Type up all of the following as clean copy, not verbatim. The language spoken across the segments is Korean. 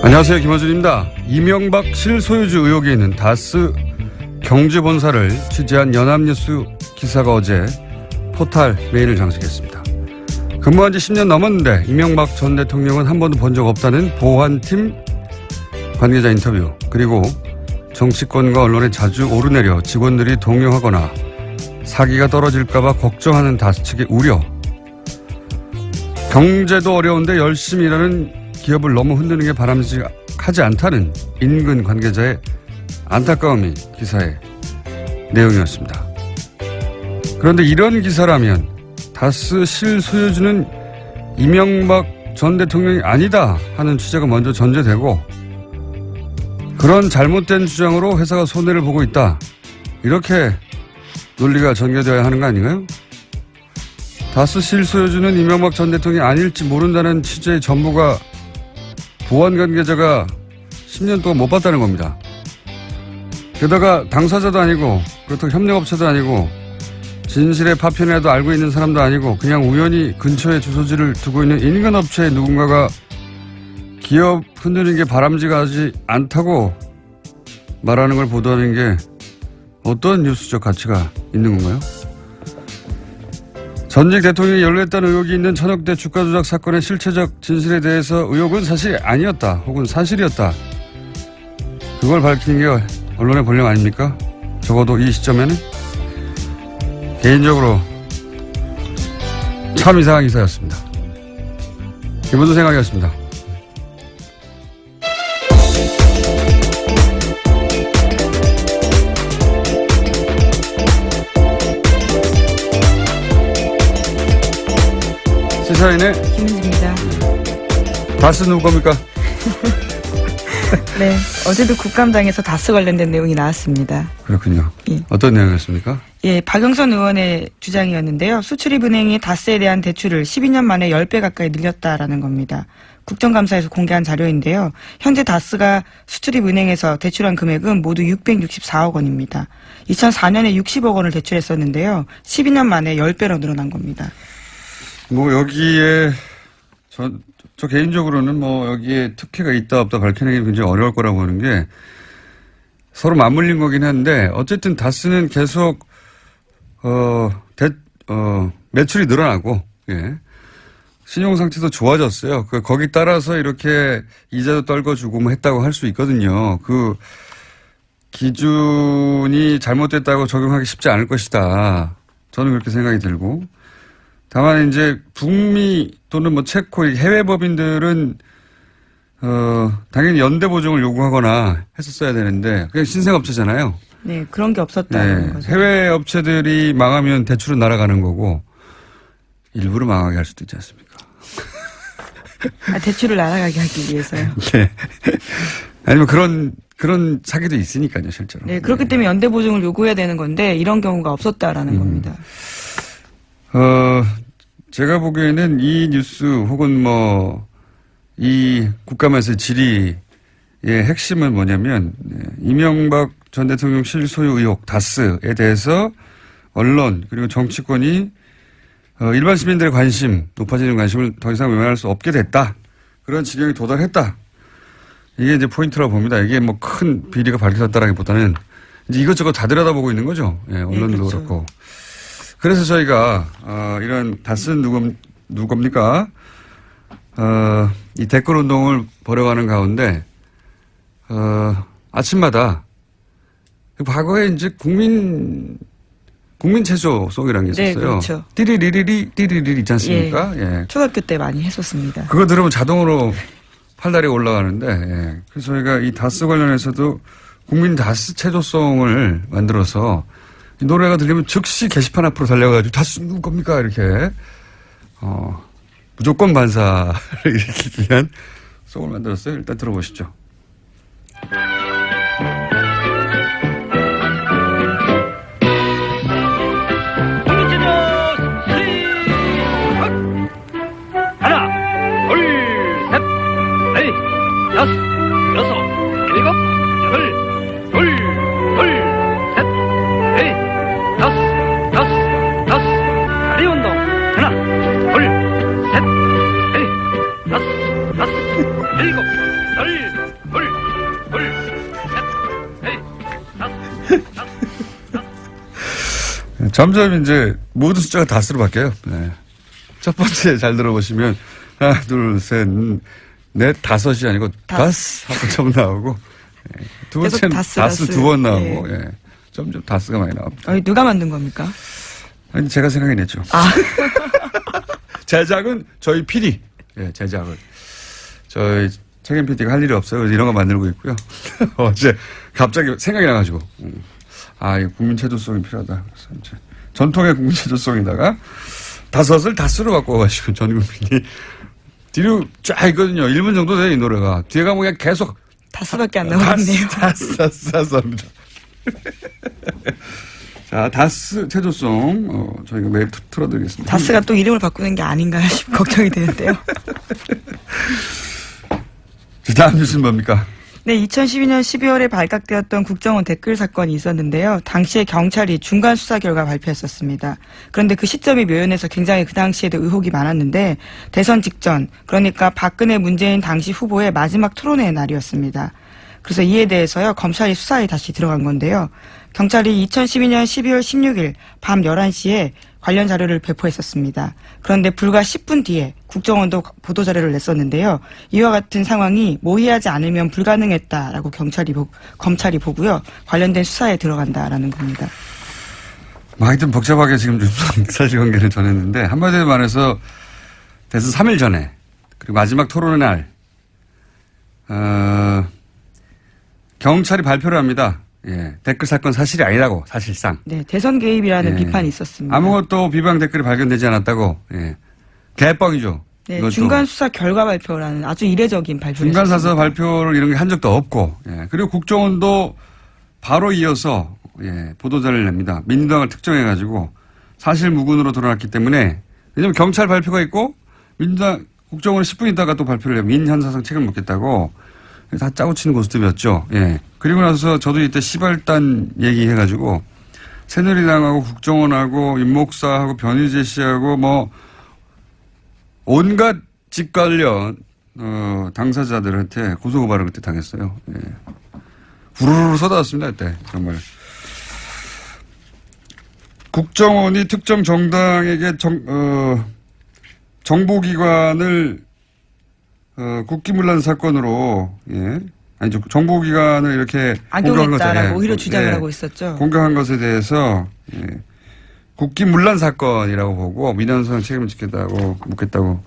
안녕하세요. 김어준입니다. 이명박 실소유주 의혹이 있는 다스 경제본사를 취재한 연합뉴스 기사가 어제 포탈 메인을 장식했습니다. 근무한 지 10년 넘었는데 이명박 전 대통령은 한 번도 본 적 없다는 보안팀 관계자 인터뷰, 그리고 정치권과 언론에 자주 오르내려 직원들이 동요하거나 사기가 떨어질까 봐 걱정하는 다스 측의 우려, 경제도 어려운데 열심히 일하는 기업을 너무 흔드는 게 바람직하지 않다는 인근 관계자의 안타까움이 기사의 내용이었습니다. 그런데 이런 기사라면 다스 실소유주는 이명박 전 대통령이 아니다 하는 취재가 먼저 전제되고, 그런 잘못된 주장으로 회사가 손해를 보고 있다, 이렇게 논리가 전개되어야 하는 거 아닌가요? 다스 실소유주는 이명박 전 대통령이 아닐지 모른다는 취재의 전부가 보안 관계자가 10년 동안 못 봤다는 겁니다. 게다가 당사자도 아니고, 그렇다고 협력업체도 아니고, 진실의 파편이라도 알고 있는 사람도 아니고, 그냥 우연히 근처에 주소지를 두고 있는 인근업체의 누군가가 기업 흔드는 게 바람직하지 않다고 말하는 걸 보도하는 게 어떤 뉴스적 가치가 있는 건가요? 전직 대통령이 연루했다는 의혹이 있는 천억대 주가 조작 사건의 실체적 진실에 대해서 의혹은 사실이 아니었다, 혹은 사실이었다, 그걸 밝히는 게 언론의 본령 아닙니까? 적어도 이 시점에는. 개인적으로 참 이상한 기사였습니다. 김어준 생각이었습니다. 시사인의 김은지입니다. 다스 누구 겁니까? 네, 어제도 국감장에서 다스 관련된 내용이 나왔습니다. 그렇군요. 예. 어떤 내용이었습니까? 예, 박영선 의원의 주장이었는데요. 수출입은행이 다스에 대한 대출을 12년 만에 10배 가까이 늘렸다라는 겁니다. 국정감사에서 공개한 자료인데요. 현재 다스가 수출입은행에서 대출한 금액은 모두 664억 원입니다. 2004년에 60억 원을 대출했었는데요. 12년 만에 10배로 늘어난 겁니다. 뭐 여기에 저 개인적으로는 뭐 여기에 특혜가 있다 없다 밝혀내기 굉장히 어려울 거라고 보는 게, 서로 맞물린 거긴 한데, 어쨌든 다스는 계속 매출이 늘어나고, 예, 신용 상태도 좋아졌어요. 거기 따라서 이렇게 이자도 떨궈주고 뭐 했다고 할 수 있거든요. 그 기준이 잘못됐다고 적용하기 쉽지 않을 것이다, 저는 그렇게 생각이 들고. 다만 이제 북미 또는 뭐 체코 해외 법인들은 당연히 연대 보증을 요구하거나 했었어야 되는데, 그냥 신생업체잖아요. 네, 그런 게 없었다는 거죠. 해외 업체들이 망하면 대출은 날아가는 거고, 일부러 망하게 할 수도 있지 않습니까? 대출을 날아가게 하기 위해서요. 네. 아니면 그런 사기도 있으니까요, 실제로. 네, 그렇기 때문에 연대 보증을 요구해야 되는 건데 이런 경우가 없었다라는 겁니다. 제가 보기에는 이 뉴스 혹은 이 국감에서의 질의의 핵심은 뭐냐면, 이명박 전 대통령 실소유 의혹 다스에 대해서 언론 그리고 정치권이 일반 시민들의 관심, 높아지는 관심을 더 이상 외면할 수 없게 됐다, 그런 지경에 도달했다, 이게 이제 포인트라고 봅니다. 이게 뭐 큰 비리가 밝혀졌다라기보다는 이제 이것저것 다 들여다보고 있는 거죠. 예, 언론도 네, 그렇죠. 그렇고. 그래서 저희가 이런 다스는 누굽니까? 이 댓글 운동을 벌여가는 가운데 아침마다 과거에 이제 국민 체조송이라는 게 있었어요. 네, 그렇죠. 띠리리리리 있지 않습니까? 예. 초등학교 때 많이 했었습니다. 그거 들으면 자동으로 팔다리 올라가는데, 예. 그래서 저희가 이 다스 관련해서도 국민 다스 체조송을 만들어서, 이 노래가 들리면 즉시 게시판 앞으로 달려가지고 다스 누구 겁니까? 이렇게 무조건 반사를 일으키기 위한 송을 만들었어요. 일단 들어보시죠. 하나, 둘, 셋, 넷, 다섯, 여섯, 일곱, 여덟, 둘, 셋, 넷, 다섯, 다리 운동. 하나, 둘, 셋, 넷, 다섯, 일곱, 여덟, 점점 이제 모든 숫자가 다스로 바뀌어요. 네. 첫 번째 잘 들어보시면 하나, 둘, 셋, 넷, 다섯이 아니고 다스 하고 점 나오고 네. 두 번째는 다스 두 번 나오고 예. 점점 다스가 많이 나옵니다. 누가 만든 겁니까? 아니 제가 생각해냈죠. 아. 제작은 저희 PD. 예, 제작을. 저희 책임 PD가 할 일이 없어요. 그래서 이런 거 만들고 있고요. 어제 갑자기 생각이 나가지고 이거 국민 체조성이 필요하다. 그래서 이제 전통의 국민 체조성에다가 다섯을 다스로 바꿔가지고 전 국민이 뒤로 쫙 있거든요. 1분 정도 돼요, 이 노래가. 뒤에 가면 그냥 계속 다스밖에 안 나오겠네요. 다스 합니다. 자, 다스 체조송 저희가 매일 틀어드리겠습니다. 다스가 또 이름을 바꾸는 게 아닌가 싶어 걱정이 되는데요. 자, 다음 뉴스는 뭡니까? 네, 2012년 12월에 발각되었던 국정원 댓글 사건이 있었는데요. 당시에 경찰이 중간 수사 결과 발표했었습니다. 그런데 그 시점이 묘연해서 굉장히 그 당시에도 의혹이 많았는데 대선 직전, 그러니까 박근혜 문재인 당시 후보의 마지막 토론회의 날이었습니다. 그래서 이에 대해서요, 검찰이 수사에 다시 들어간 건데요. 경찰이 2012년 12월 16일 밤 11시에 관련 자료를 배포했었습니다. 그런데 불과 10분 뒤에 국정원도 보도자료를 냈었는데요. 이와 같은 상황이 모의하지 않으면 불가능했다라고 검찰이 보고요. 관련된 수사에 들어간다라는 겁니다. 하여튼 복잡하게 지금 좀 사실관계를 전했는데 한마디로 말해서 대선 3일 전에 그리고 마지막 토론의 날 경찰이 발표를 합니다. 예, 댓글 사건 사실이 아니라고 사실상. 네, 대선 개입이라는 비판이 있었습니다. 아무것도 비방 댓글이 발견되지 않았다고. 예, 개뻥이죠. 네, 중간 수사 결과 발표라는 아주 이례적인 발표를 중간 수사 발표를 이런 게 한 적도 없고. 예, 그리고 국정원도 바로 이어서 보도자를 냅니다. 민주당을 특정해가지고 사실 무근으로 드러났기 때문에 왜냐하면 경찰 발표가 있고 민주당 국정원은 10분 있다가 또 발표를 해요. 민현사상 책임을 묻겠다고. 다 짜고 치는 고스톱이었죠. 예. 그리고 나서 저도 이때 시발단 얘기해가지고 새누리당하고 국정원하고 임목사하고 변희재 씨하고 뭐 온갖 직 관련 당사자들한테 고소고발을 그때 당했어요. 예. 후루루 쏟아졌습니다. 그때 정말. 국정원이 특정 정당에게 정보기관을 국기문란 사건으로, 아니죠. 정보기관을 이렇게 악용했다라고 오히려 주장을 하고 있었죠. 공격한 것에 대해서, 국기문란 사건이라고 보고 민원상 책임을 지겠다고 묻겠다고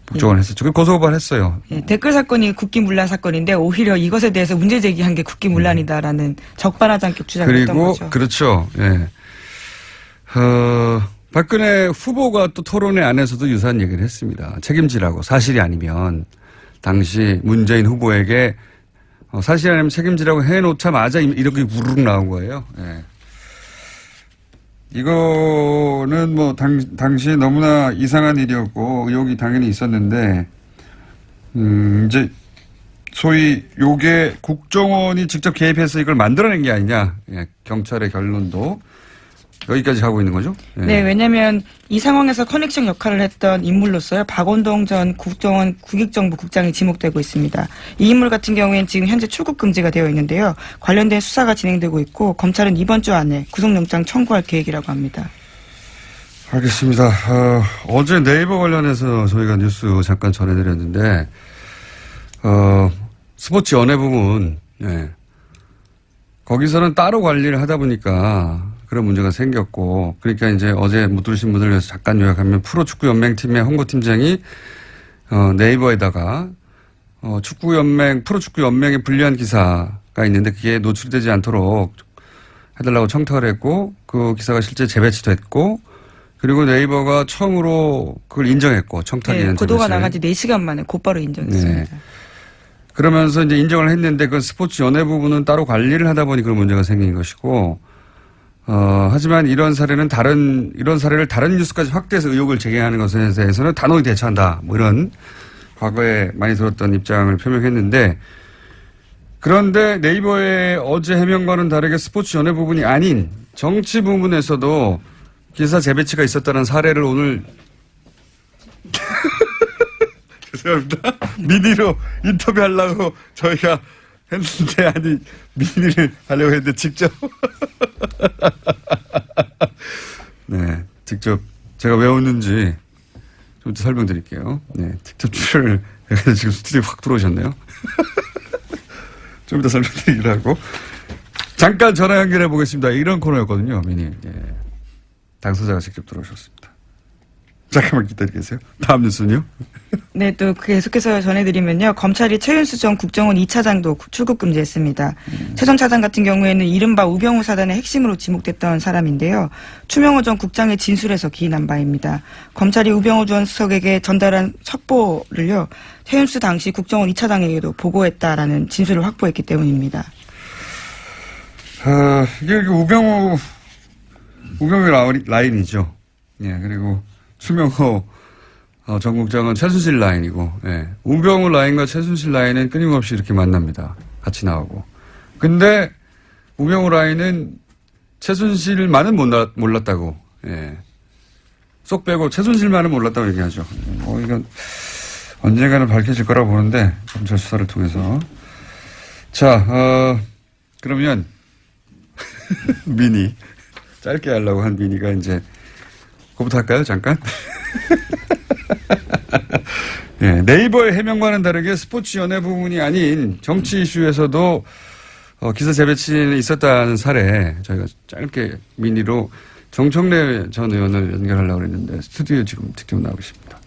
국정원 했었죠. 그 고소고발 했어요. 댓글 사건이 국기문란 사건인데 오히려 이것에 대해서 문제 제기한 게 국기문란이다라는 적반하장격 주장을 했던 거죠. 그리고 그렇죠. 예. 박근혜 후보가 또 토론회 안에서도 유사한 얘기를 했습니다. 책임지라고 사실이 아니면 당시 문재인 후보에게 사실이 아니면 책임지라고 해놓자마자 이렇게 우르르 나온 거예요. 예. 이거는 뭐 당시에 너무나 이상한 일이었고 의혹이 당연히 있었는데 이제 소위 요게 국정원이 직접 개입해서 이걸 만들어낸 게 아니냐. 예. 경찰의 결론도 여기까지 가고 있는 거죠? 네, 왜냐하면 이 상황에서 커넥션 역할을 했던 인물로서요. 박원동 전 국정원 국익정보 국장이 지목되고 있습니다. 이 인물 같은 경우에는 지금 현재 출국 금지가 되어 있는데요. 관련된 수사가 진행되고 있고 검찰은 이번 주 안에 구속영장 청구할 계획이라고 합니다. 알겠습니다. 어제 네이버 관련해서 저희가 뉴스 잠깐 전해드렸는데 스포츠 연예 부문 거기서는 따로 관리를 하다 보니까 그런 문제가 생겼고 그러니까 이제 어제 못 들으신 분들 위해서 잠깐 요약하면 프로축구연맹팀의 홍보팀장이 네이버에다가 프로축구연맹에 불리한 기사가 있는데 그게 노출되지 않도록 해달라고 청탁을 했고 그 기사가 실제 재배치됐고 그리고 네이버가 처음으로 그걸 인정했고 청탁이 네, 보도가 나간 지 4시간 만에 곧바로 인정했습니다. 네. 그러면서 이제 인정을 했는데 그 스포츠 연예 부분은 따로 관리를 하다 보니 그런 문제가 생긴 것이고 하지만 이런 사례를 다른 뉴스까지 확대해서 의혹을 제기하는 것에 대해서는 단호히 대처한다. 뭐 이런 과거에 많이 들었던 입장을 표명했는데 그런데 네이버의 어제 해명과는 다르게 스포츠 연예 부분이 아닌 정치 부분에서도 기사 재배치가 있었다는 사례를 오늘 죄송합니다. 미니로 인터뷰하려고 저희가 했는데 미니를 하려고 했는데 직접 네, 직접 제가 왜 웃는지 좀 더 설명드릴게요. 네, 직접 출연을 해서 지금 스튜디오 확 들어오셨네요. 좀 이따 설명드리기로 하고 잠깐 전화 연결해 보겠습니다. 이런 코너였거든요, 미니. 예. 당사자가 직접 들어오셨습니다. 잠깐만 기다려 계세요. 다음 뉴스는요? 네, 또 계속해서 전해드리면요. 검찰이 최윤수 전 국정원 2차장도 출국 금지했습니다. 최 전 차장 같은 경우에는 이른바 우병우 사단의 핵심으로 지목됐던 사람인데요. 추명호 전 국장의 진술에서 기인한 바입니다. 검찰이 우병우 전 수석에게 전달한 첩보를요. 최윤수 당시 국정원 2차장에게도 보고했다라는 진술을 확보했기 때문입니다. 이게 우병우의 라인이죠. 예, 그리고 추명호 전 국장은 최순실 라인이고, 예. 우병우 라인과 최순실 라인은 끊임없이 이렇게 만납니다. 같이 나오고. 근데 우병우 라인은 최순실만은 몰랐다고, 예. 쏙 빼고 최순실만은 몰랐다고 얘기하죠. 이건 언젠가는 밝혀질 거라고 보는데, 검찰 수사를 통해서. 자, 그러면, 미니. 짧게 하려고 한 미니가 이제, 그거부터 할까요? 잠깐. 네, 네이버의 해명과는 다르게 스포츠 연예 부분이 아닌 정치 이슈에서도 기사 재배치는 있었다는 사례 저희가 짧게 미니로 정청래 전 의원을 연결하려고 했는데 스튜디오에 지금 직접 나오고 있습니다.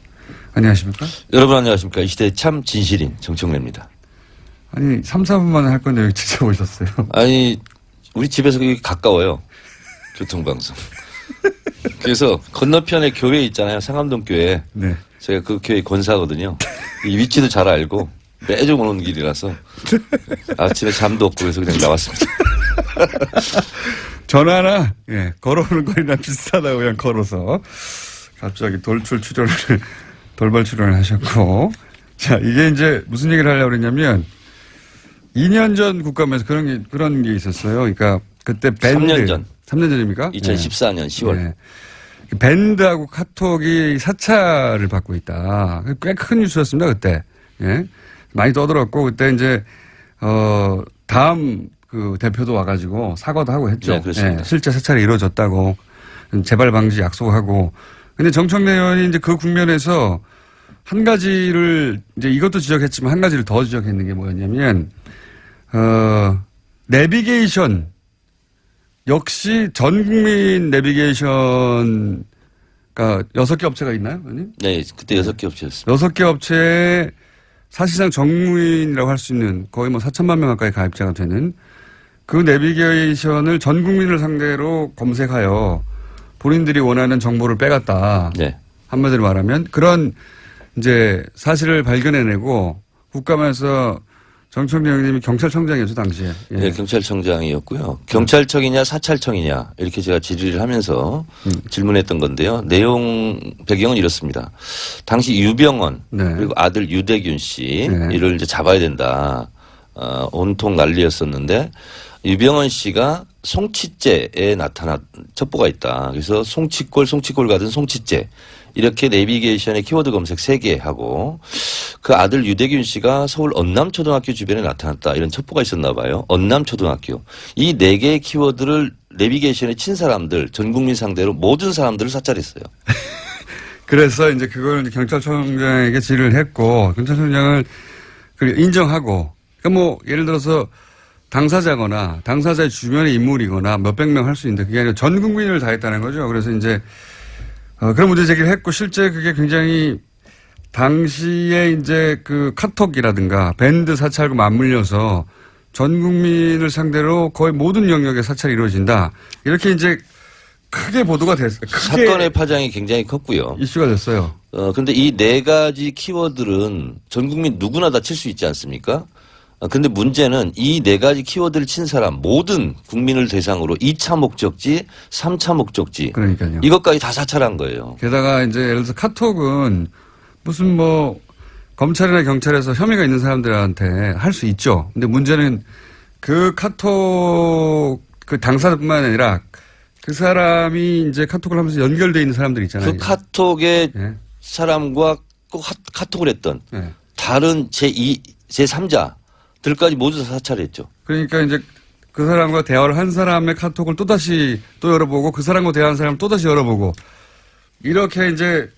안녕하십니까? 여러분 안녕하십니까? 이 시대의 참 진실인 정청래입니다. 아니 3, 4분만 할 건데 여기 직접 오셨어요. 아니 우리 집에서 여기 가까워요. 교통방송. 그래서 건너편에 교회 있잖아요. 상암동 교회. 네. 제가 그 교회 권사거든요. 이 위치도 잘 알고 매주 오는 길이라서 아침에 잠도 없고 그래서 그냥 나왔습니다. 전화나 예, 걸어오는 거리랑 비슷하다고 그냥 걸어서 갑자기 돌발 출연을 하셨고 자 이게 이제 무슨 얘기를 하려고 그랬냐면 2년 전 국감에서 그런 게 있었어요. 그러니까 그때 밴드 3년 전. 3년 전입니까? 2014년 10월. 네. 밴드하고 카톡이 사찰을 받고 있다. 꽤 큰 뉴스였습니다, 그때. 예. 많이 떠들었고, 그때 이제, 다음 그 대표도 와가지고 사과도 하고 했죠. 네, 그렇습니다. 예. 실제 사찰이 이루어졌다고, 재발 방지 약속하고. 근데 정청래 의원이 이제 그 국면에서 한 가지를, 이제 이것도 지적했지만 한 가지를 더 지적했는 게 뭐였냐면, 내비게이션, 역시 전 국민 내비게이션가 6개 업체가 있나요, 의원님? 네, 그때 6개 업체였습니다. 6개 업체에 사실상 전국민이라고 할 수 있는 거의 뭐 4천만 명 가까이 가입자가 되는 그 내비게이션을 전 국민을 상대로 검색하여 본인들이 원하는 정보를 빼갔다. 네. 한마디로 말하면 그런 이제 사실을 발견해내고 국감에서 정청래 의원님이 경찰청장이었죠, 당시에. 예. 네, 경찰청장이었고요. 경찰청이냐 사찰청이냐 이렇게 제가 질의를 하면서 질문했던 건데요. 내용 배경은 이렇습니다. 당시 유병헌 네. 그리고 아들 유대균 씨 네. 이를 이제 잡아야 된다. 온통 난리였었는데 유병헌 씨가 송치죄에 나타난 첩보가 있다. 그래서 송치골 같은 송치죄 이렇게 내비게이션에 키워드 검색 3개 하고 그 아들 유대균 씨가 서울 언남초등학교 주변에 나타났다. 이런 첩보가 있었나 봐요. 언남초등학교. 이 4개의 키워드를 내비게이션에 친 사람들 전 국민 상대로 모든 사람들을 사찰했어요. 그래서 이제 그걸 경찰청장에게 질의를 했고 경찰청장을 인정하고 그러니까 뭐 예를 들어서 당사자거나 당사자의 주변의 인물이거나 몇백 명 할 수 있는데 그게 아니라 전 국민을 다 했다는 거죠. 그래서 이제 그런 문제 제기를 했고 실제 그게 굉장히 당시에 이제 그 카톡이라든가 밴드 사찰과 맞물려서 전 국민을 상대로 거의 모든 영역에 사찰이 이루어진다. 이렇게 이제 크게 보도가 됐어요. 크게 사건의 파장이 굉장히 컸고요. 이슈가 됐어요. 근데 이 4가지 키워드는 전 국민 누구나 다 칠 수 있지 않습니까? 근데 문제는 이 4가지 키워드를 친 사람 모든 국민을 대상으로 2차 목적지, 3차 목적지. 그러니까요. 이것까지 다 사찰한 거예요. 게다가 이제 예를 들어서 카톡은 무슨 뭐 검찰이나 경찰에서 혐의가 있는 사람들한테 할 수 있죠. 근데 문제는 그 카톡 그 당사자뿐만 아니라 그 사람이 이제 카톡을 하면서 연결돼 있는 사람들 있잖아요. 그 카톡의 네. 사람과 꼭 카톡을 했던 네. 다른 제3자들까지 모두 다 사찰했죠. 그러니까 이제 그 사람과 대화를 한 사람의 카톡을 또다시 또 열어보고 그 사람과 대화한 사람을 또다시 열어보고 이렇게 이제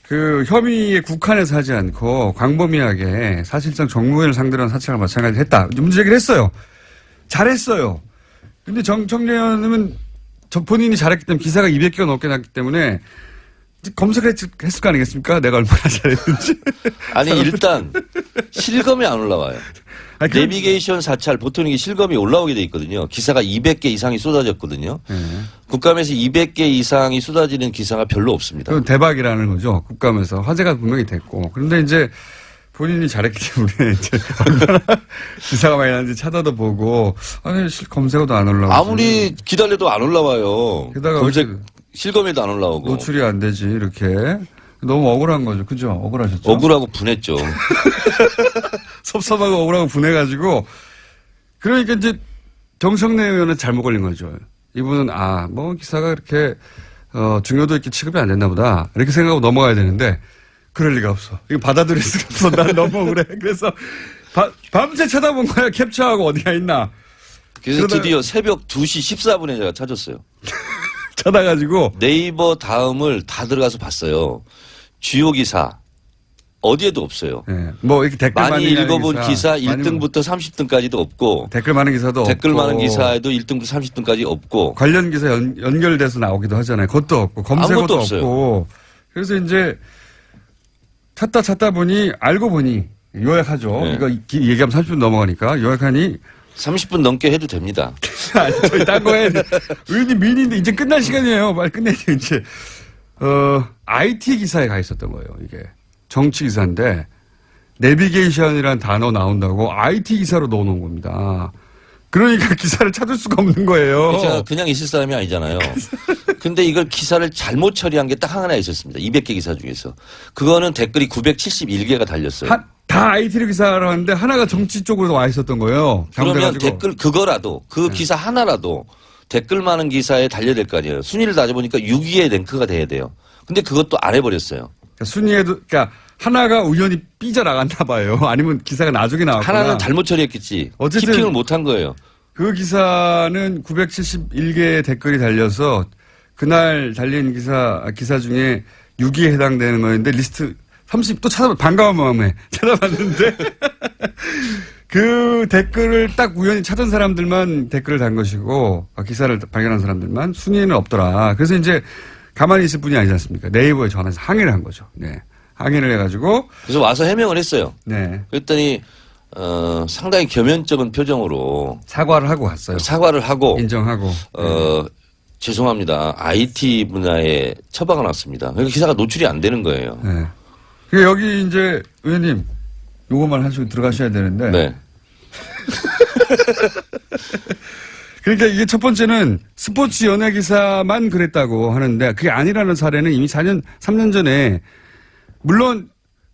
그 혐의에 국한해서 하지 않고 광범위하게 사실상 정무원을 상대로 한 사찰을 마찬가지로 했다. 문제 제기를 했어요. 잘했어요. 근데 정청래의원은 본인이 잘했기 때문에 기사가 200개가 넘게 났기 때문에 검색을 했을 거 아니겠습니까? 내가 얼마나 잘했는지. 아니 일단 실검이 안 올라와요. 아니, 내비게이션 사찰 보통 이게 실검이 올라오게 돼 있거든요. 기사가 200개 이상이 쏟아졌거든요. 국감에서 200개 이상이 쏟아지는 기사가 별로 없습니다. 그건 대박이라는 거죠. 국감에서 화제가 분명히 됐고. 그런데 이제 본인이 잘했기 때문에 이제 얼마나 기사가 많이 나는지 찾아도 보고 아니 검색어도 안 올라오고. 아무리 기다려도 안 올라와요. 게다가 검색 실검에도 안 올라오고. 노출이 안 되지 이렇게. 너무 억울한 거죠. 그죠? 억울하셨죠? 억울하고 분했죠. 섭섭하고 억울하고 분해가지고 그러니까 이제 정청래 의원은 잘못 걸린 거죠. 이분은 뭐 기사가 그렇게 중요도 있게 취급이 안 됐나 보다 이렇게 생각하고 넘어가야 되는데 그럴 리가 없어. 이거 받아들일 수가 없어. 난 너무 억울해. 그래서 밤새 쳐다본 거야. 캡처하고 어디가 있나. 그래서 드디어 새벽 2시 14분에 제가 찾았어요. 찾아가지고 네이버 다음을 다 들어가서 봤어요. 주요 기사 어디에도 없어요. 네. 뭐 이렇게 댓글 많이 많이 읽어본 기사 1등부터 30등까지도 없고 댓글 많은 기사도 댓글 없고 많은 기사에도 1등부터 30등까지 없고 관련 기사 연결돼서 나오기도 하잖아요. 그것도 없고 검색어도 없고 그래서 이제 찾다 보니 알고 보니 요약하죠. 네. 이거 얘기하면 30분 넘어가니까 요약하니 30분 넘게 해도 됩니다. 아니, 저희 딴 거 해야 돼. 의원님 미인인데 이제 끝날 시간이에요. 빨리 끝내야 돼, 이제. IT 기사에 가 있었던 거예요, 이게. 정치 기사인데, 내비게이션이라는 단어 나온다고 IT 기사로 넣어놓은 겁니다. 그러니까 기사를 찾을 수가 없는 거예요. 제가 그냥 있을 사람이 아니잖아요. 근데 이걸 기사를 잘못 처리한 게 딱 하나 있었습니다. 200개 기사 중에서. 그거는 댓글이 971개가 달렸어요. 다 IT로 기사를 하는데 하나가 정치 쪽으로 와 있었던 거예요. 그러면 잘못해가지고. 댓글 그거라도 그 기사 하나라도 댓글 많은 기사에 달려야 될 거 아니에요. 순위를 따져보니까 6위에 랭크가 돼야 돼요. 근데 그것도 안 해버렸어요. 그러니까 순위에도, 그러니까 하나가 우연히 삐져나갔나 봐요. 아니면 기사가 나중에 나왔거나. 하나는 잘못 처리했겠지. 어쨌든 키핑을 못한 거예요. 그 기사는 971개의 댓글이 달려서 그날 달린 기사 중에 6위에 해당되는 거였는데 리스트 30 또 반가운 마음에 찾아봤는데 그 댓글을 딱 우연히 찾은 사람들만 댓글을 단 것이고 기사를 발견한 사람들만 순위에는 없더라. 그래서 이제 가만히 있을 분이 아니지 않습니까? 네이버에 전화해서 항의를 한 거죠. 네. 항의를 해가지고 그래서 와서 해명을 했어요. 네. 그랬더니 상당히 겸연쩍은 표정으로 사과를 하고 갔어요. 사과를 하고 인정하고. 죄송합니다. IT 분야에 처방을 왔습니다. 그러니까 기사가 노출이 안 되는 거예요. 네. 그러니까 여기 이제 의원님 요것만 하시고 들어가셔야 되는데. 네. 그러니까 이게 첫 번째는 스포츠 연예 기사만 그랬다고 하는데 그게 아니라는 사례는 이미 3년 전에 물론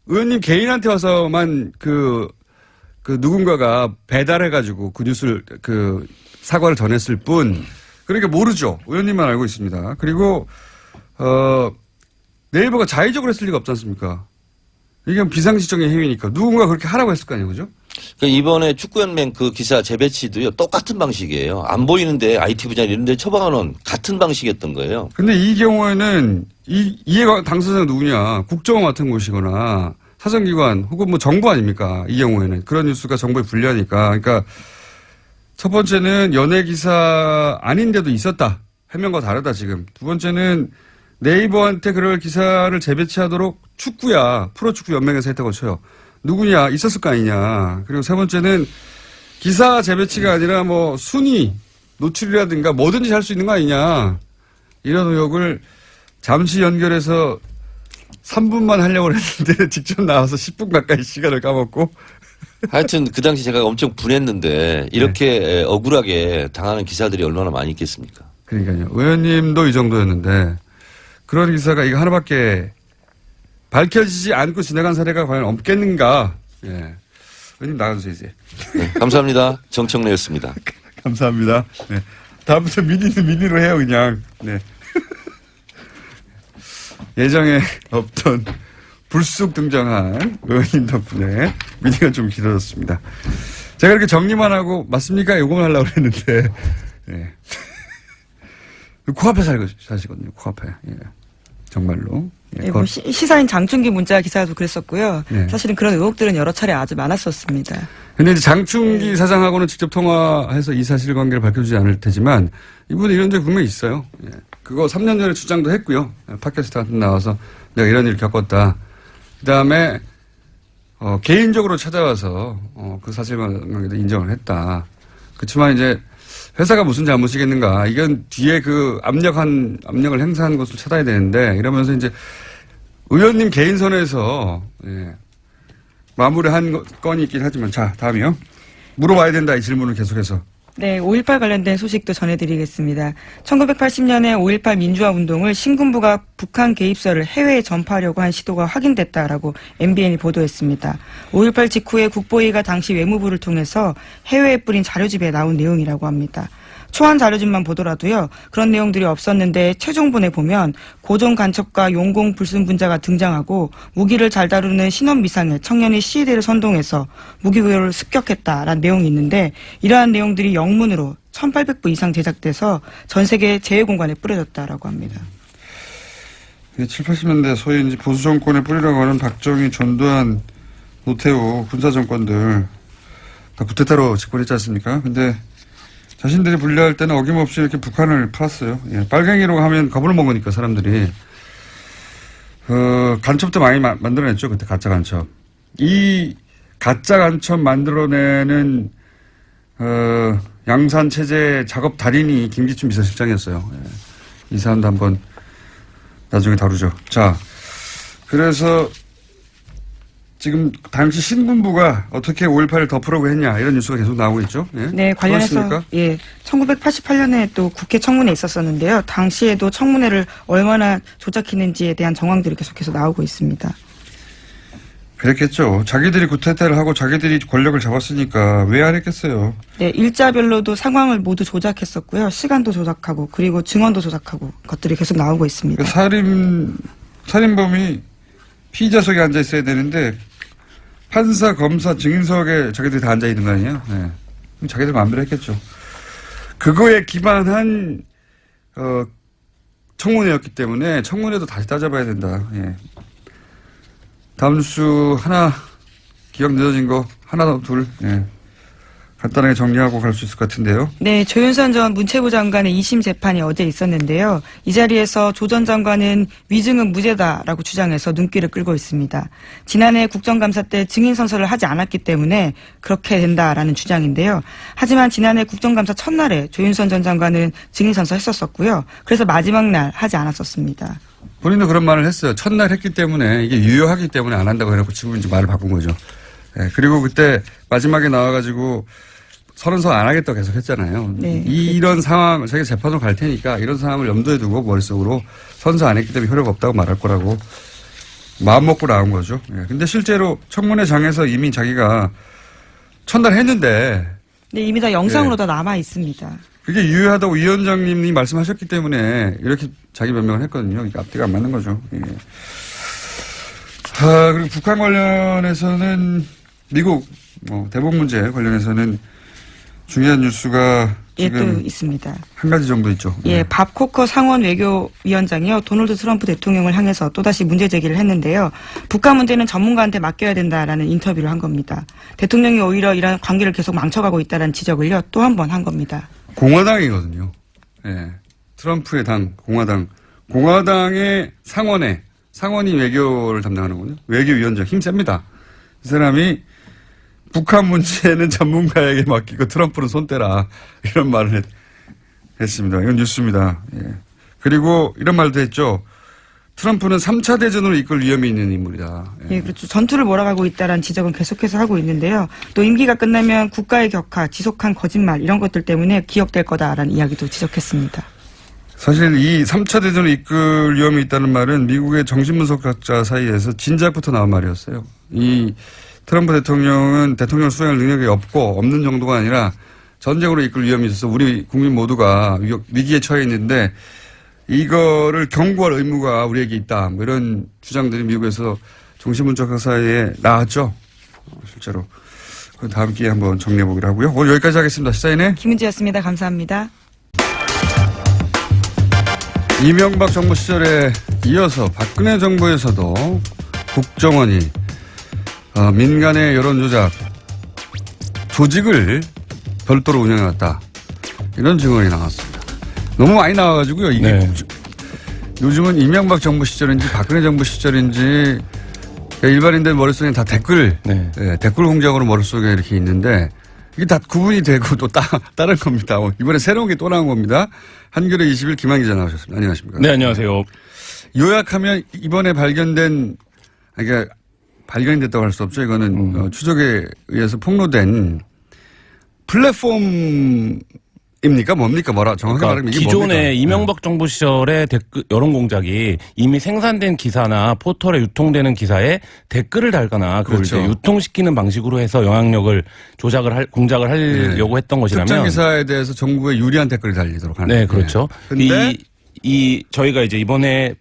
의원님 개인한테 와서만 그 누군가가 배달해가지고 그 뉴스를 사과를 전했을 뿐 그러니까 모르죠. 의원님만 알고 있습니다. 그리고 네이버가 자의적으로 했을 리가 없지 않습니까? 이게 비상식적인 행위니까 누군가 그렇게 하라고 했을 거 아니에요, 그죠? 그러니까 이번에 축구연맹 그 기사 재배치도요 똑같은 방식이에요. 안 보이는데 IT 분야 이런데 처방하는 같은 방식이었던 거예요. 근데 이 경우에는 이해가 당사자가 누구냐? 국정원 같은 곳이거나 사정기관 혹은 뭐 정부 아닙니까? 이 경우에는 그런 뉴스가 정부에 불리하니까. 그러니까 첫 번째는 연예 기사 아닌데도 있었다. 해명과 다르다 지금. 두 번째는 네이버한테 그럴 기사를 재배치하도록 축구야 프로축구 연맹에서 했다고 쳐요. 누구냐 있었을 거 아니냐. 그리고 세 번째는 기사 재배치가 아니라 뭐 순위 노출이라든가 뭐든지 할 수 있는 거 아니냐. 이런 의혹을 잠시 연결해서 3분만 하려고 했는데 직접 나와서 10분 가까이 시간을 까먹고. 하여튼 그 당시 제가 엄청 분했는데 이렇게 억울하게 당하는 기사들이 얼마나 많이 있겠습니까? 그러니까요. 의원님도 이 정도였는데 그런 기사가 이거 하나밖에 밝혀지지 않고 지나간 사례가 과연 없겠는가. 예. 의원님 나가주세요 이제. 네, 감사합니다. 정청래였습니다. 감사합니다. 네. 다음부터 미니는 미니로 해요 그냥. 네. 예정에 없던 불쑥 등장한 의원님 덕분에 미니가 좀 길어졌습니다. 제가 이렇게 정리만 하고 맞습니까? 요거만 하려고 그랬는데 예. 코앞에 사시거든요. 코앞에. 예. 정말로. 예. 예, 뭐 시사인 장충기 문자 기사도 그랬었고요. 네. 사실은 그런 의혹들은 여러 차례 아주 많았었습니다. 근데 이제 장충기 사장하고는 직접 통화해서 이 사실관계를 밝혀주지 않을 테지만 이분은 이런 적 분명히 있어요. 예. 그거 3년 전에 주장도 했고요. 팟캐스트 같은 데 나와서 내가 이런 일을 겪었다. 그다음에 개인적으로 찾아와서 그 사실관계도 인정을 했다. 그렇지만 이제 회사가 무슨 잘못이겠는가. 이건 뒤에 그 압력을 행사한 것을 찾아야 되는데 이러면서 이제 의원님 개인선에서 예, 마무리한 건이 있긴 하지만 자 다음이요. 물어봐야 된다 이 질문을 계속해서. 네, 5.18 관련된 소식도 전해드리겠습니다. 1980년에 5.18 민주화 운동을 신군부가 북한 개입설을 해외에 전파하려고 한 시도가 확인됐다라고 MBN이 보도했습니다. 5.18 직후에 국보위가 당시 외무부를 통해서 해외에 뿌린 자료집에 나온 내용이라고 합니다. 초안 자료집만 보더라도요. 그런 내용들이 없었는데 최종본에 보면 고종 간첩과 용공 불순분자가 등장하고 무기를 잘 다루는 신원미상의 청년이 시위대를 선동해서 무기고를 습격했다라는 내용이 있는데 이러한 내용들이 영문으로 1800부 이상 제작돼서 전 세계 제외공간에 뿌려졌다라고 합니다. 7, 80년대 소위 이제 보수 정권의 뿌리라고 하는 박정희, 전두환, 노태우 군사 정권들 다 쿠데타로 집권했지 않습니까? 근데 자신들이 분리할 때는 어김없이 이렇게 북한을 팔았어요. 예, 빨갱이로 하면 겁을 먹으니까 사람들이. 간첩도 많이 만들어냈죠. 그때 가짜 간첩. 이 가짜 간첩 만들어내는 양산체제 작업 달인이 김기춘 비서실장이었어요. 예, 이 사람도 한번 나중에 다루죠. 자, 그래서 지금 당시 신군부가 어떻게 5.18을 덮으려고 했냐 이런 뉴스가 계속 나오고 있죠. 예? 네, 관련해서 그렇습니까? 예, 1988년에 또 국회 청문회 있었었는데요. 당시에도 청문회를 얼마나 조작했는지에 대한 정황들이 계속해서 나오고 있습니다. 그랬겠죠. 자기들이 쿠데타를 하고 자기들이 권력을 잡았으니까 왜 안 했겠어요. 네, 일자별로도 상황을 모두 조작했었고요. 시간도 조작하고 그리고 증언도 조작하고 것들이 계속 나오고 있습니다. 살인범이 피의자석에 앉아 있어야 되는데 판사, 검사, 증인석에 자기들이 다 앉아 있는 거 아니에요? 네. 그럼 자기들 마음대로 했겠죠. 그거에 기반한 청문회였기 때문에 청문회도 다시 따져봐야 된다. 예. 다음 뉴스 하나 기억 늦어진 거 하나 둘 예. 간단하게 정리하고 갈 수 있을 것 같은데요. 네, 조윤선 전 문체부 장관의 2심 재판이 어제 있었는데요. 이 자리에서 조 전 장관은 위증은 무죄다라고 주장해서 눈길을 끌고 있습니다. 지난해 국정감사 때 증인 선서를 하지 않았기 때문에 그렇게 된다라는 주장인데요. 하지만 지난해 국정감사 첫날에 조윤선 전 장관은 증인 선서했었었고요. 그래서 마지막 날 하지 않았었습니다. 본인도 그런 말을 했어요. 첫날 했기 때문에 이게 유효하기 때문에 안 한다고 해놓고 지금 이제 말을 바꾼 거죠. 예, 그리고 그때 마지막에 나와가지고 선언서 안 하겠다고 계속 했잖아요. 네, 이런 상황, 자기가 재판으로 갈 테니까 이런 상황을 염두에 두고 머릿속으로 선서 안 했기 때문에 효력가 없다고 말할 거라고 마음 먹고 나온 거죠. 예. 근데 실제로 청문회장에서 이미 자기가 첫날 했는데. 네, 이미 다 영상으로 다 남아 있습니다. 그게 유효하다고 위원장님이 말씀하셨기 때문에 이렇게 자기 변명을 했거든요. 그러니까 앞뒤가 안 맞는 거죠. 예. 그리고 북한 관련해서는 미국 대북 문제 관련해서는 중요한 뉴스가 예, 지금 또 있습니다. 한 가지 정도 있죠. 예, 밥 코커 상원 외교위원장이요. 도널드 트럼프 대통령을 향해서 또다시 문제 제기를 했는데요. 북한 문제는 전문가한테 맡겨야 된다라는 인터뷰를 한 겁니다. 대통령이 오히려 이런 관계를 계속 망쳐가고 있다는 지적을요. 또 한 번 한 겁니다. 공화당이거든요. 예. 트럼프의 당, 공화당. 공화당의 상원이 외교를 담당하는군요. 외교위원장 힘 셉니다. 이 사람이 북한 문제는 전문가에게 맡기고 트럼프는 손 떼라. 이런 말을 했습니다. 이건 뉴스입니다. 예. 그리고 이런 말도 했죠. 트럼프는 3차 대전으로 이끌 위험이 있는 인물이다. 예, 그렇죠. 전투를 몰아가고 있다라는 지적은 계속해서 하고 있는데요. 또 임기가 끝나면 국가의 격화, 지속한 거짓말 이런 것들 때문에 기억될 거다라는 이야기도 지적했습니다. 사실 이 3차 대전을 이끌 위험이 있다는 말은 미국의 정신분석학자 사이에서 진작부터 나온 말이었어요. 이 트럼프 대통령은 대통령 수행할 능력이 없는 정도가 아니라 전쟁으로 이끌 위험이 있어서 우리 국민 모두가 위기에 처해 있는데 이거를 경고할 의무가 우리에게 있다. 뭐 이런 주장들이 미국에서 정신분석학 사이에 나왔죠. 실제로. 그 다음 기회에 한번 정리해 보기로 하고요. 오늘 여기까지 하겠습니다. 시사인의 김은지였습니다. 감사합니다. 이명박 정부 시절에 이어서 박근혜 정부에서도 국정원이 민간의 여론조작 조직을 별도로 운영해왔다. 이런 증언이 나왔습니다. 너무 많이 나와가지고요. 이게 네. 요즘은 이명박 정부 시절인지 박근혜 정부 시절인지 일반인들 머릿속에 다 댓글, 네. 댓글 공작으로 머릿속에 이렇게 있는데 이게 다 구분이 되고 또 다른 겁니다. 이번에 새로운 게 또 나온 겁니다. 한겨레 20일 김한 기자 나오셨습니다. 안녕하십니까? 네, 안녕하세요. 요약하면 이번에 발견된, 그러니까 발견이 됐다고 할 수 없죠. 이거는 추적에 의해서 폭로된 플랫폼입니까? 뭡니까? 정확하게 말하면 이게 기존의 뭡니까? 이명박 정부 시절의 댓글 여론 공작이 이미 생산된 기사나 포털에 유통되는 기사에 댓글을 달거나 그걸 그렇죠. 이제 유통시키는 방식으로 해서 영향력을 공작을 하려고 했던 것이라면 특정 기사에 대해서 정부에 유리한 댓글이 달리도록 하는. 네, 그렇죠. 근데 저희가 이제 이번에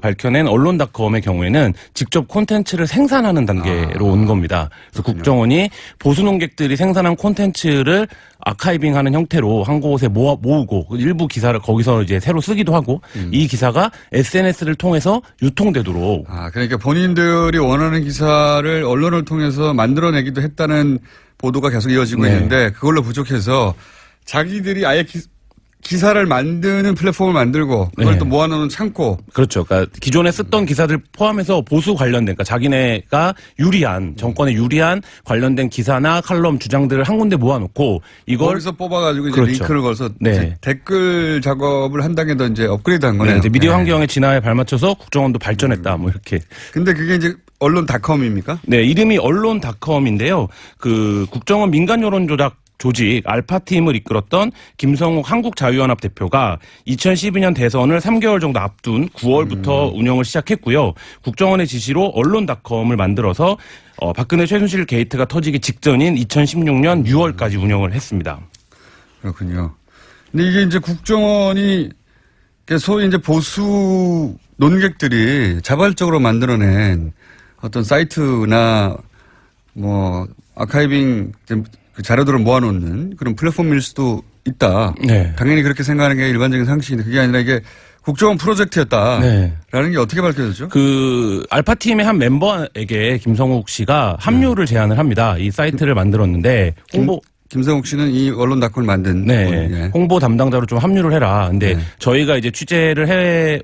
밝혀낸 언론닷컴의 경우에는 직접 콘텐츠를 생산하는 단계로 온 겁니다. 그래서 국정원이 보수 논객들이 생산한 콘텐츠를 아카이빙하는 형태로 한 곳에 모으고 일부 기사를 거기서 이제 새로 쓰기도 하고 이 기사가 SNS를 통해서 유통되도록. 그러니까 본인들이 원하는 기사를 언론을 통해서 만들어내기도 했다는 보도가 계속 이어지고 네. 있는데 그걸로 부족해서 자기들이 아예 기사를 만드는 플랫폼을 만들고 그걸 네. 또 모아놓는 창고. 그렇죠. 그러니까 기존에 쓰던 기사들 포함해서 보수 관련된, 그러니까 자기네가 유리한, 정권에 유리한 관련된 기사나 칼럼 주장들을 한 군데 모아놓고 이걸 거기서 뽑아가지고 이제 그렇죠. 링크를 걸어서 네. 댓글 작업을 한 단계 더 이제 업그레이드한 거네요. 네, 이제 미디어 네. 환경의 진화에 발맞춰서 국정원도 발전했다. 뭐 이렇게. 근데 그게 이제 언론닷컴입니까? 네, 이름이 언론닷컴인데요. 그 국정원 민간 여론 조작 조직 알파팀을 이끌었던 김성욱 한국자유연합 대표가 2012년 대선을 3개월 정도 앞둔 9월부터 운영을 시작했고요. 국정원의 지시로 언론닷컴을 만들어서 박근혜 최순실 게이트가 터지기 직전인 2016년 6월까지 운영을 했습니다. 그렇군요. 근데 이게 이제 국정원이 소위 이제 보수 논객들이 자발적으로 만들어낸 어떤 사이트나 뭐 아카이빙 그 자료들을 모아놓는 그런 플랫폼일 수도 있다. 네. 당연히 그렇게 생각하는 게 일반적인 상식인데 그게 아니라 이게 국정원 프로젝트였다라는 네. 게 어떻게 밝혀졌죠? 그 알파팀의 한 멤버에게 김성욱 씨가 합류를 제안을 합니다. 이 사이트를 만들었는데 김성욱 씨는 이 언론닷컴을 만든 네. 분. 예. 홍보 담당자로 좀 합류를 해라. 근데 네. 저희가 이제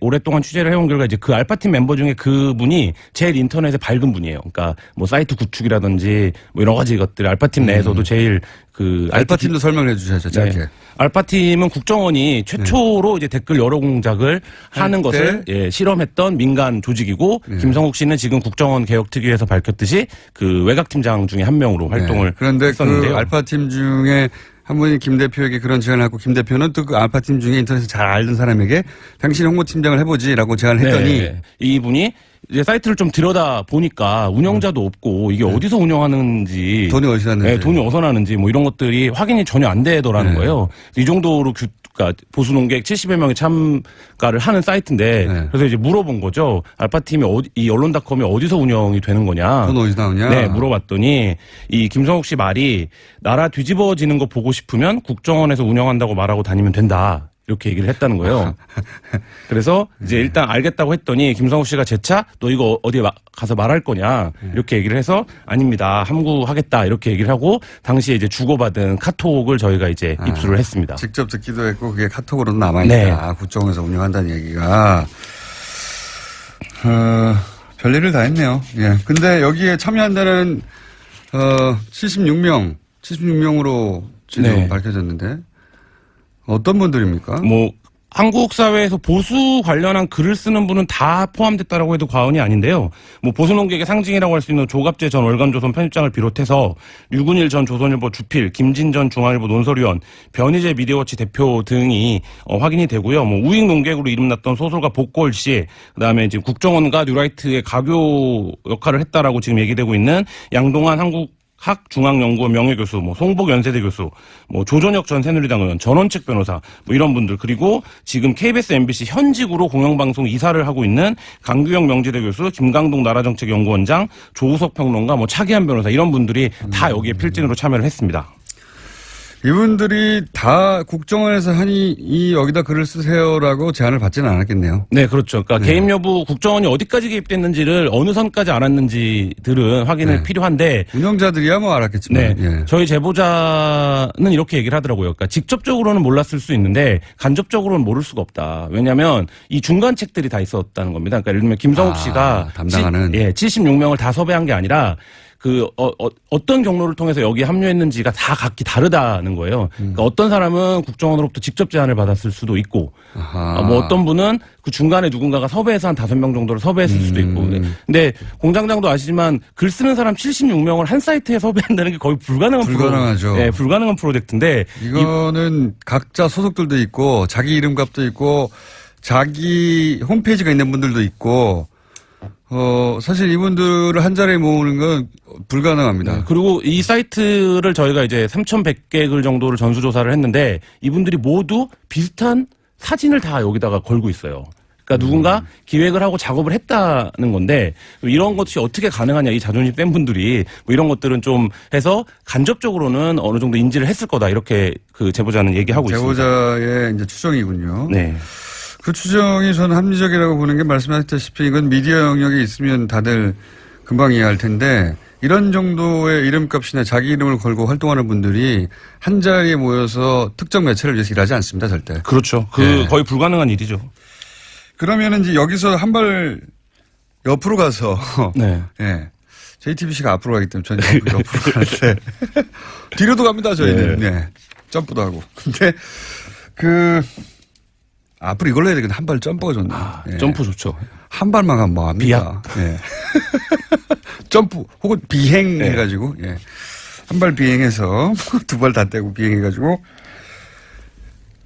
오랫동안 취재를 해온 결과 이제 그 알파팀 멤버 중에 그분이 제일 인터넷에 밝은 분이에요. 그러니까 뭐 사이트 구축이라든지 뭐 여러 가지 것들 알파팀 내에서도 제일 그 알파팀도 설명을 해 주셔야죠, 짧게. 네. 알파팀은 국정원이 최초로 이제 댓글 여러 공작을 하는 것을 실험했던 민간 조직이고 김성욱 씨는 지금 국정원 개혁특위에서 밝혔듯이 그 외곽팀장 중에 한 명으로 활동을 그런데 했었는데요. 그 알파팀 중에 한 분이 김 대표에게 그런 제안을 하고 김 대표는 또 그 알파팀 중에 인터넷에 잘 알던 사람에게 당신이 홍보팀장을 해보지라고 제안을 했더니 네. 이분이 이제 사이트를 좀 들여다 보니까 운영자도 없고 이게 어디서 운영하는지 돈이 어디서 났는지. 네, 돈이 어디서 나는지 뭐 이런 것들이 확인이 전혀 안 되더라는 네. 거예요. 이 정도로 그러니까 보수 농객 70여 명이 참가를 하는 사이트인데 네. 그래서 이제 물어본 거죠. 알파팀이 이 언론닷컴이 어디서 운영이 되는 거냐. 돈 어디서 나오냐. 네, 물어봤더니 이 김성욱 씨 말이 나라 뒤집어지는 거 보고 싶으면 국정원에서 운영한다고 말하고 다니면 된다. 이렇게 얘기를 했다는 거예요. 그래서 이제 일단 알겠다고 했더니 김성욱 씨가 재차 너 이거 어디에 가서 말할 거냐 이렇게 얘기를 해서 아닙니다. 함구하겠다 이렇게 얘기를 하고 당시에 이제 주고받은 카톡을 저희가 이제 입수를 했습니다. 직접 듣기도 했고 그게 카톡으로도 남아있다. 국정원에서 운영한다는 얘기가. 별일을 다 했네요. 예. 근데 여기에 참여한다는 76명으로 지금 네. 밝혀졌는데 어떤 분들입니까? 뭐 한국 사회에서 보수 관련한 글을 쓰는 분은 다 포함됐다라고 해도 과언이 아닌데요. 뭐 보수 논객의 상징이라고 할 수 있는 조갑재 전 월간조선 편집장을 비롯해서 류근일 전 조선일보 주필, 김진 전 중앙일보 논설위원, 변희재 미디어워치 대표 등이 확인이 되고요. 뭐 우익 논객으로 이름났던 소설가 복골 씨, 그다음에 지금 국정원과 뉴라이트의 가교 역할을 했다라고 지금 얘기되고 있는 양동한 학중앙연구원 명예교수, 뭐 송복 연세대 교수, 뭐 조전혁 전 새누리당 의원, 전원책 변호사, 뭐 이런 분들, 그리고 지금 KBS, MBC 현직으로 공영방송 이사를 하고 있는 강규영 명지대 교수, 김강동 나라정책연구원장, 조우석 평론가, 뭐 차기한 변호사 이런 분들이 다 여기에 필진으로 참여를 했습니다. 이분들이 다 국정원에서 하니 여기다 글을 쓰세요라고 제안을 받지는 않았겠네요. 네, 그렇죠. 그러니까 개입 여부 국정원이 어디까지 개입됐는지를 어느 선까지 알았는지들은 확인이 필요한데 운영자들이야 뭐 알았겠지만. 네. 저희 제보자는 이렇게 얘기를 하더라고요. 그러니까 직접적으로는 몰랐을 수 있는데 간접적으로는 모를 수가 없다. 왜냐하면 이 중간책들이 다 있었다는 겁니다. 그러니까 예를 들면 김성욱 씨가 담당하는 76명을 다 섭외한 게 아니라 어떤 경로를 통해서 여기에 합류했는지가 다 각기 다르다는 거예요. 그러니까 어떤 사람은 국정원으로부터 직접 제안을 받았을 수도 있고, 뭐 어떤 분은 그 중간에 누군가가 섭외해서 한 5명 정도를 섭외했을 수도 있고. 근데 공장장도 아시지만 글 쓰는 사람 76명을 한 사이트에 섭외한다는 게 거의 불가능하죠. 네, 불가능한 프로젝트인데. 이거는 각자 소속들도 있고, 자기 이름값도 있고, 자기 홈페이지가 있는 분들도 있고, 사실 이분들을 한 자리에 모으는 건 불가능합니다. 네, 그리고 이 사이트를 저희가 이제 3,100개 글 정도를 전수조사를 했는데 이분들이 모두 비슷한 사진을 다 여기다가 걸고 있어요. 그러니까 누군가 기획을 하고 작업을 했다는 건데 이런 것이 어떻게 가능하냐, 이 자존심 뺀 분들이 뭐 이런 것들은 좀 해서 간접적으로는 어느 정도 인지를 했을 거다, 이렇게 그 제보자는 얘기하고 있습니다. 제보자의 이제 추정이군요. 네. 그 추정이 저는 합리적이라고 보는 게 말씀하셨다시피 이건 미디어 영역에 있으면 다들 금방 이해할 텐데 이런 정도의 이름값이나 자기 이름을 걸고 활동하는 분들이 한 자리에 모여서 특정 매체를 위해서 일하지 않습니다, 절대. 그렇죠. 네. 거의 불가능한 일이죠. 그러면은 이제 여기서 한 발 옆으로 가서 네. 예. JTBC가 앞으로 가기 때문에 저는 옆으로 가는데 뒤로도 갑니다, 저희는. 네. 네. 점프도 하고. 근데 앞으로 이걸로 해야 되겠네. 한 발 점프가 좋네. 예. 점프 좋죠. 한 발만 가면 뭐합니까? 예. 점프 혹은 비행 네. 해가지고 예. 한 발 비행해서 두 발 다 떼고 비행해가지고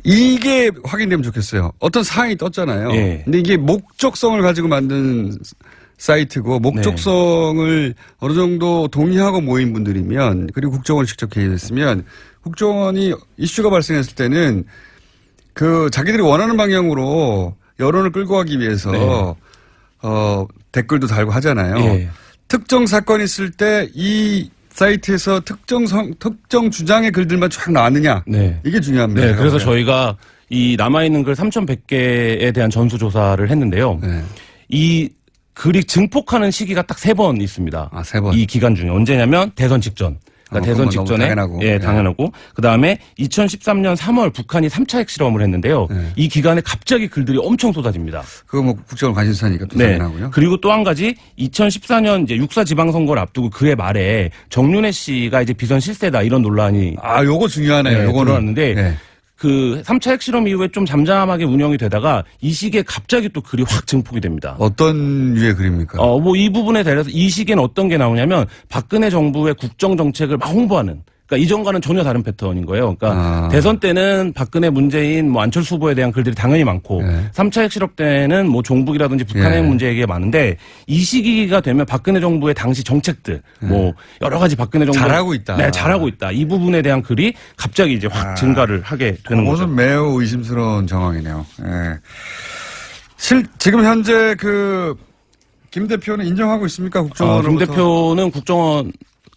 이게 확인되면 좋겠어요. 어떤 사항이 떴잖아요. 예. 근데 이게 목적성을 가지고 만든 사이트고 목적성을 어느 정도 동의하고 모인 분들이면 그리고 국정원이 직접 개입했으면 국정원이 이슈가 발생했을 때는 자기들이 원하는 방향으로 여론을 끌고 가기 위해서 네. 댓글도 달고 하잖아요. 예. 특정 사건이 있을 때 이 사이트에서 특정 주장의 글들만 쫙 나왔느냐. 네. 이게 중요합니다. 네. 그래서 저희가 이 남아있는 글 3,100개에 대한 전수조사를 했는데요. 네. 이 글이 증폭하는 시기가 딱 3번 있습니다. 3번. 이 기간 중에 언제냐면 대선 직전. 그러니까 대선 직전에 당연하고. 예, 당연하고 그다음에 2013년 3월 북한이 3차 핵실험을 했는데요. 이 기간에 갑자기 글들이 엄청 쏟아집니다. 그거 뭐 국정원 관심사니까 또 네. 당연하고요. 그리고 또 한 가지 2014년 이제 6.4 지방선거를 앞두고 그해 말에 정윤회 씨가 이제 비선 실세다 이런 논란이 요거 중요하네요. 네, 요거는. 들어왔는데 네. 그 3차 핵실험 이후에 좀 잠잠하게 운영이 되다가 이 시기에 갑자기 또 글이 확 증폭이 됩니다. 어떤 유의 글입니까? 뭐 이 부분에 대해서 이 시기에는 어떤 게 나오냐면 박근혜 정부의 국정 정책을 막 홍보하는. 그러니까 이전과는 전혀 다른 패턴인 거예요. 그러니까 대선 때는 박근혜, 문재인, 뭐 안철수 후보에 대한 글들이 당연히 많고 3차 핵실험 때는 뭐 종북이라든지 북한 핵 문제 얘기가 많은데 이 시기가 되면 박근혜 정부의 당시 정책들 뭐 여러 가지 박근혜 정부 잘하고 있다. 네, 잘하고 있다. 이 부분에 대한 글이 갑자기 이제 확 증가를 하게 되는 거죠. 그것은 매우 의심스러운 정황이네요. 예. 지금 현재 김 대표는 인정하고 있습니까? 국정원으로부터? 김 대표는 국정원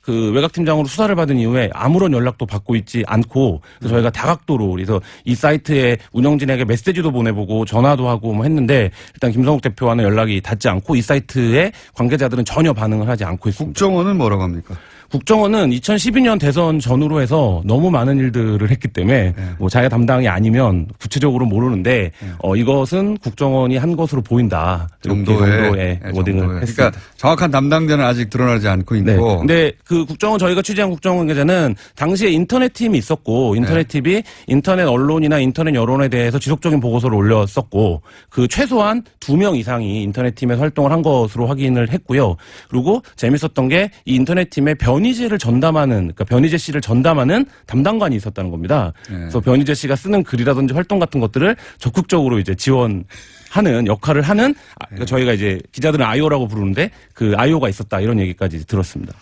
외곽팀장으로 수사를 받은 이후에 아무런 연락도 받고 있지 않고 그래서 저희가 다각도로 그래서 이 사이트에 운영진에게 메시지도 보내보고 전화도 하고 뭐 했는데 일단 김성욱 대표와는 연락이 닿지 않고 이 사이트에 관계자들은 전혀 반응을 하지 않고 있습니다. 국정원은 뭐라고 합니까? 국정원은 2012년 대선 전후로 해서 너무 많은 일들을 했기 때문에 뭐 자기가 담당이 아니면 구체적으로 모르는데 이것은 국정원이 한 것으로 보인다. 정도의 워딩을 했습니다. 그러니까 정확한 담당자는 아직 드러나지 않고 있고. 네. 근데 그 국정원 저희가 취재한 국정원 관계자는 당시에 인터넷 팀이 있었고 인터넷 팀이 인터넷 언론이나 인터넷 여론에 대해서 지속적인 보고서를 올렸었고 그 최소한 2명 이상이 인터넷 팀에서 활동을 한 것으로 확인을 했고요. 그리고 재밌었던 게 이 인터넷 팀의 변희재를 전담하는, 그러니까 변희재 씨를 전담하는 담당관이 있었다는 겁니다. 그래서 변희재 씨가 쓰는 글이라든지 활동 같은 것들을 적극적으로 이제 지원하는 역할을 하는 그러니까 저희가 이제 기자들은 아이오라고 부르는데 그 아이오가 있었다 이런 얘기까지 들었습니다.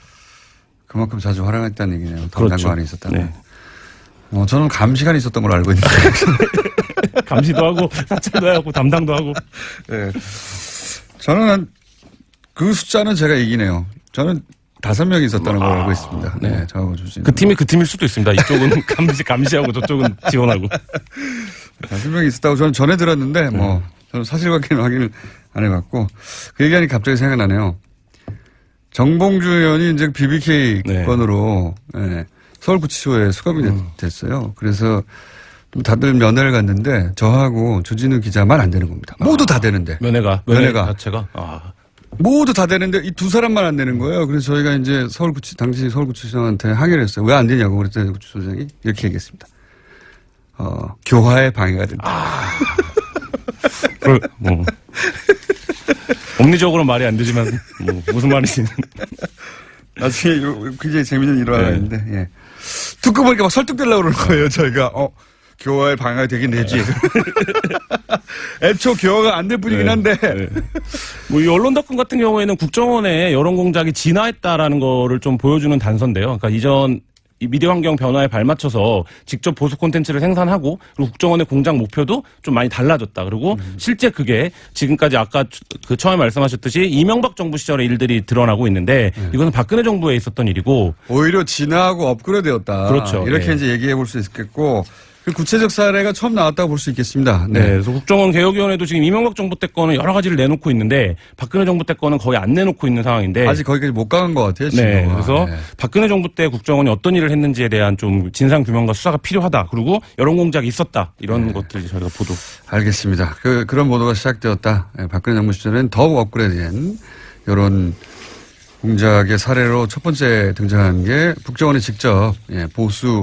그만큼 자주 활용했다는 얘기네요. 담당관 그렇죠. 안에 있었다면. 네. 저는 감시관이 있었던 걸로 알고 있는데. 감시도 하고 사찰도 하고 담당도 하고. 네. 저는 그 숫자는 제가 이기네요. 저는 5명이 있었다는 걸 알고 있습니다. 네. 네. 저하고 조진. 그 팀이 그 팀일 수도 있습니다. 이쪽은 감시하고 저쪽은 지원하고. 5명이 있었다고 저는 전해 들었는데 저는 사실관계는 확인을 안 해봤고 그 얘기하니까 갑자기 생각나네요. 정봉주 의원이 이제 BBK 네. 건으로 서울구치소에 수감이 됐어요. 그래서 다들 면회를 갔는데 저하고 조진우 기자만 안 되는 겁니다. 모두 다 되는데. 면회가 자체가. 모두 다 되는데 이 두 사람만 안 되는 거예요. 그래서 저희가 이제 당시 서울구치소장한테 항의를 했어요. 왜 안 되냐고 그랬더니 구치소장이 이렇게 얘기했습니다. 교화에 방해가 된다. 법리적으로 말이 안 되지만 무슨 말인지. 나중에 굉장히 재밌는 일화가 있는데 예. 듣고 보니까 막 설득되려고 그러는 거예요. 저희가 교화에 방해가 되긴 되지. 애초 교화가 안 될 뿐이긴 한데. 이 언론닷컴 같은 경우에는 국정원의 여론 공작이 진화했다라는 거를 좀 보여주는 단서인데요. 그러니까 이전 이 미디어 환경 변화에 발맞춰서 직접 보수 콘텐츠를 생산하고 그리고 국정원의 공작 목표도 좀 많이 달라졌다. 그리고 실제 그게 지금까지 아까 그 처음에 말씀하셨듯이 이명박 정부 시절의 일들이 드러나고 있는데 이거는 박근혜 정부에 있었던 일이고 오히려 진화하고 업그레이드되었다. 그렇죠. 이렇게 이제 얘기해 볼 수 있겠고 그 구체적 사례가 처음 나왔다고 볼 수 있겠습니다. 네. 그래서 국정원 개혁위원회도 지금 이명박 정부 때 거는 여러 가지를 내놓고 있는데 박근혜 정부 때 거는 거의 안 내놓고 있는 상황인데 아직 거기까지 못 간 것 같아요. 지금. 네. 그래서 박근혜 정부 때 국정원이 어떤 일을 했는지에 대한 좀 진상 규명과 수사가 필요하다. 그리고 여론 공작이 있었다. 이런 것들 저희가 보도. 알겠습니다. 그런 보도가 시작되었다. 박근혜 정부 시절엔 더욱 업그레이드된 여론 공작의 사례로 첫 번째 등장한 게 국정원이 직접 보수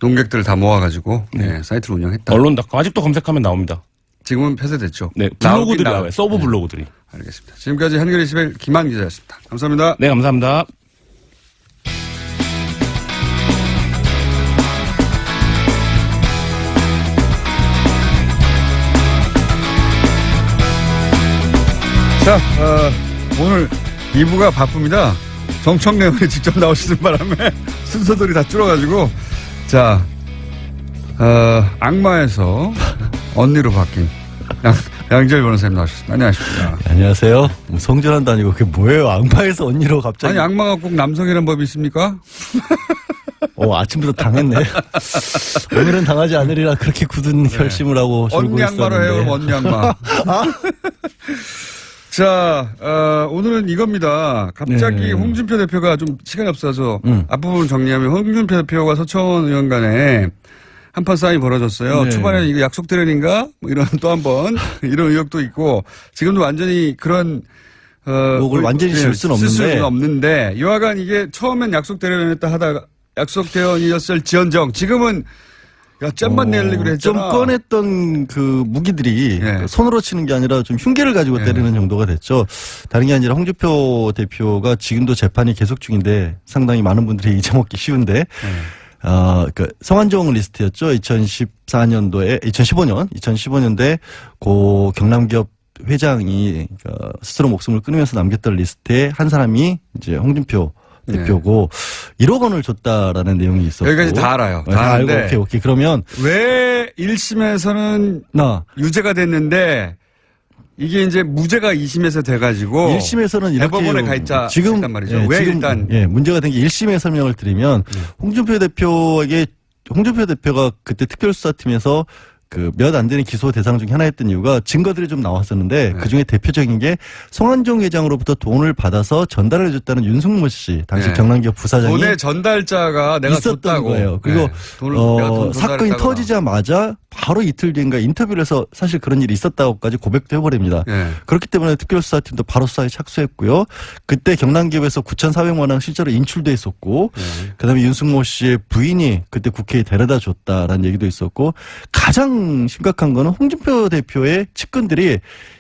농객들을 다 모아가지고 사이트를 운영했다. 언론닷컴 아직도 검색하면 나옵니다. 지금은 폐쇄됐죠. 네, 블로그들이 나와요. 서브 블로그들이. 알겠습니다. 지금까지 한겨레 21 김한 기자였습니다. 감사합니다. 네, 감사합니다. 자, 오늘 2부가 바쁩니다. 정청래 의원이 직접 나오시는 바람에 순서들이 다 줄어가지고 자, 악마에서 언니로 바뀐 양재열 변호사님 나오셨습니다. 안녕하십니까. 안녕하세요. 성전환도 아니고 그게 뭐예요? 악마에서 언니로 갑자기. 아니 악마가 꼭 남성이라는 법이 있습니까? 아침부터 당했네. 오늘은 당하지 않으리라 그렇게 굳은 결심을 하고 졸고 언니 있었는데. 악마로 해요. 언니 악마. 자, 오늘은 이겁니다. 갑자기 홍준표 대표가 좀 시간이 없어서 앞부분 정리하면 홍준표 대표가 서청원 의원 간에 한판 싸움이 벌어졌어요. 네. 초반에 이거 약속 대련인가? 뭐 이런 또 한 번 이런 의혹도 있고 지금도 완전히 그런 그걸 완전히 질 수는 없는데 여하간 이게 처음엔 약속 대련했다 하다가 약속 대련이었을지언정 지금은 야, 잼만 내려고 그랬잖아. 좀 꺼냈던 그 무기들이 손으로 치는 게 아니라 좀 흉기를 가지고 때리는 정도가 됐죠. 다른 게 아니라 홍준표 대표가 지금도 재판이 계속 중인데 상당히 많은 분들이 잊어먹기 쉬운데 그 성완종 리스트였죠. 2015년도에 고 경남기업 회장이 스스로 목숨을 끊으면서 남겼던 리스트에 한 사람이 이제 홍준표 대표고 1억 원을 줬다라는 내용이 있었고 여기까지 다 알아요. 다 알고 오케이. 그러면 왜 1심에서는 유죄가 됐는데 이게 이제 무죄가 2심에서 돼가지고 1심에서는 이렇게 대법원에 가 있자 했단 말이죠. 왜 지금, 일단 문제가 된 게 1심의 설명을 드리면 홍준표 대표가 그때 특별수사팀에서 그 몇 안 되는 기소 대상 중에 하나였던 이유가 증거들이 좀 나왔었는데 그중에 대표적인 게 송환종 회장으로부터 돈을 받아서 전달을 해줬다는 윤승모 씨 당시 경남기업 부사장이 돈의 전달자가 내가 있었던 줬다고 거예요. 그리고 사건이 터지자마자 바로 이틀 뒤인가 인터뷰를 해서 사실 그런 일이 있었다고까지 고백도 해버립니다. 그렇기 때문에 특별수사팀도 바로 수사에 착수했고요. 그때 경남기업에서 9,400만 원 실제로 인출돼 있었고 그다음에 윤승모 씨의 부인이 그때 국회에 데려다 줬다라는 얘기도 있었고 가장 심각한 거는 홍준표 대표의 측근들이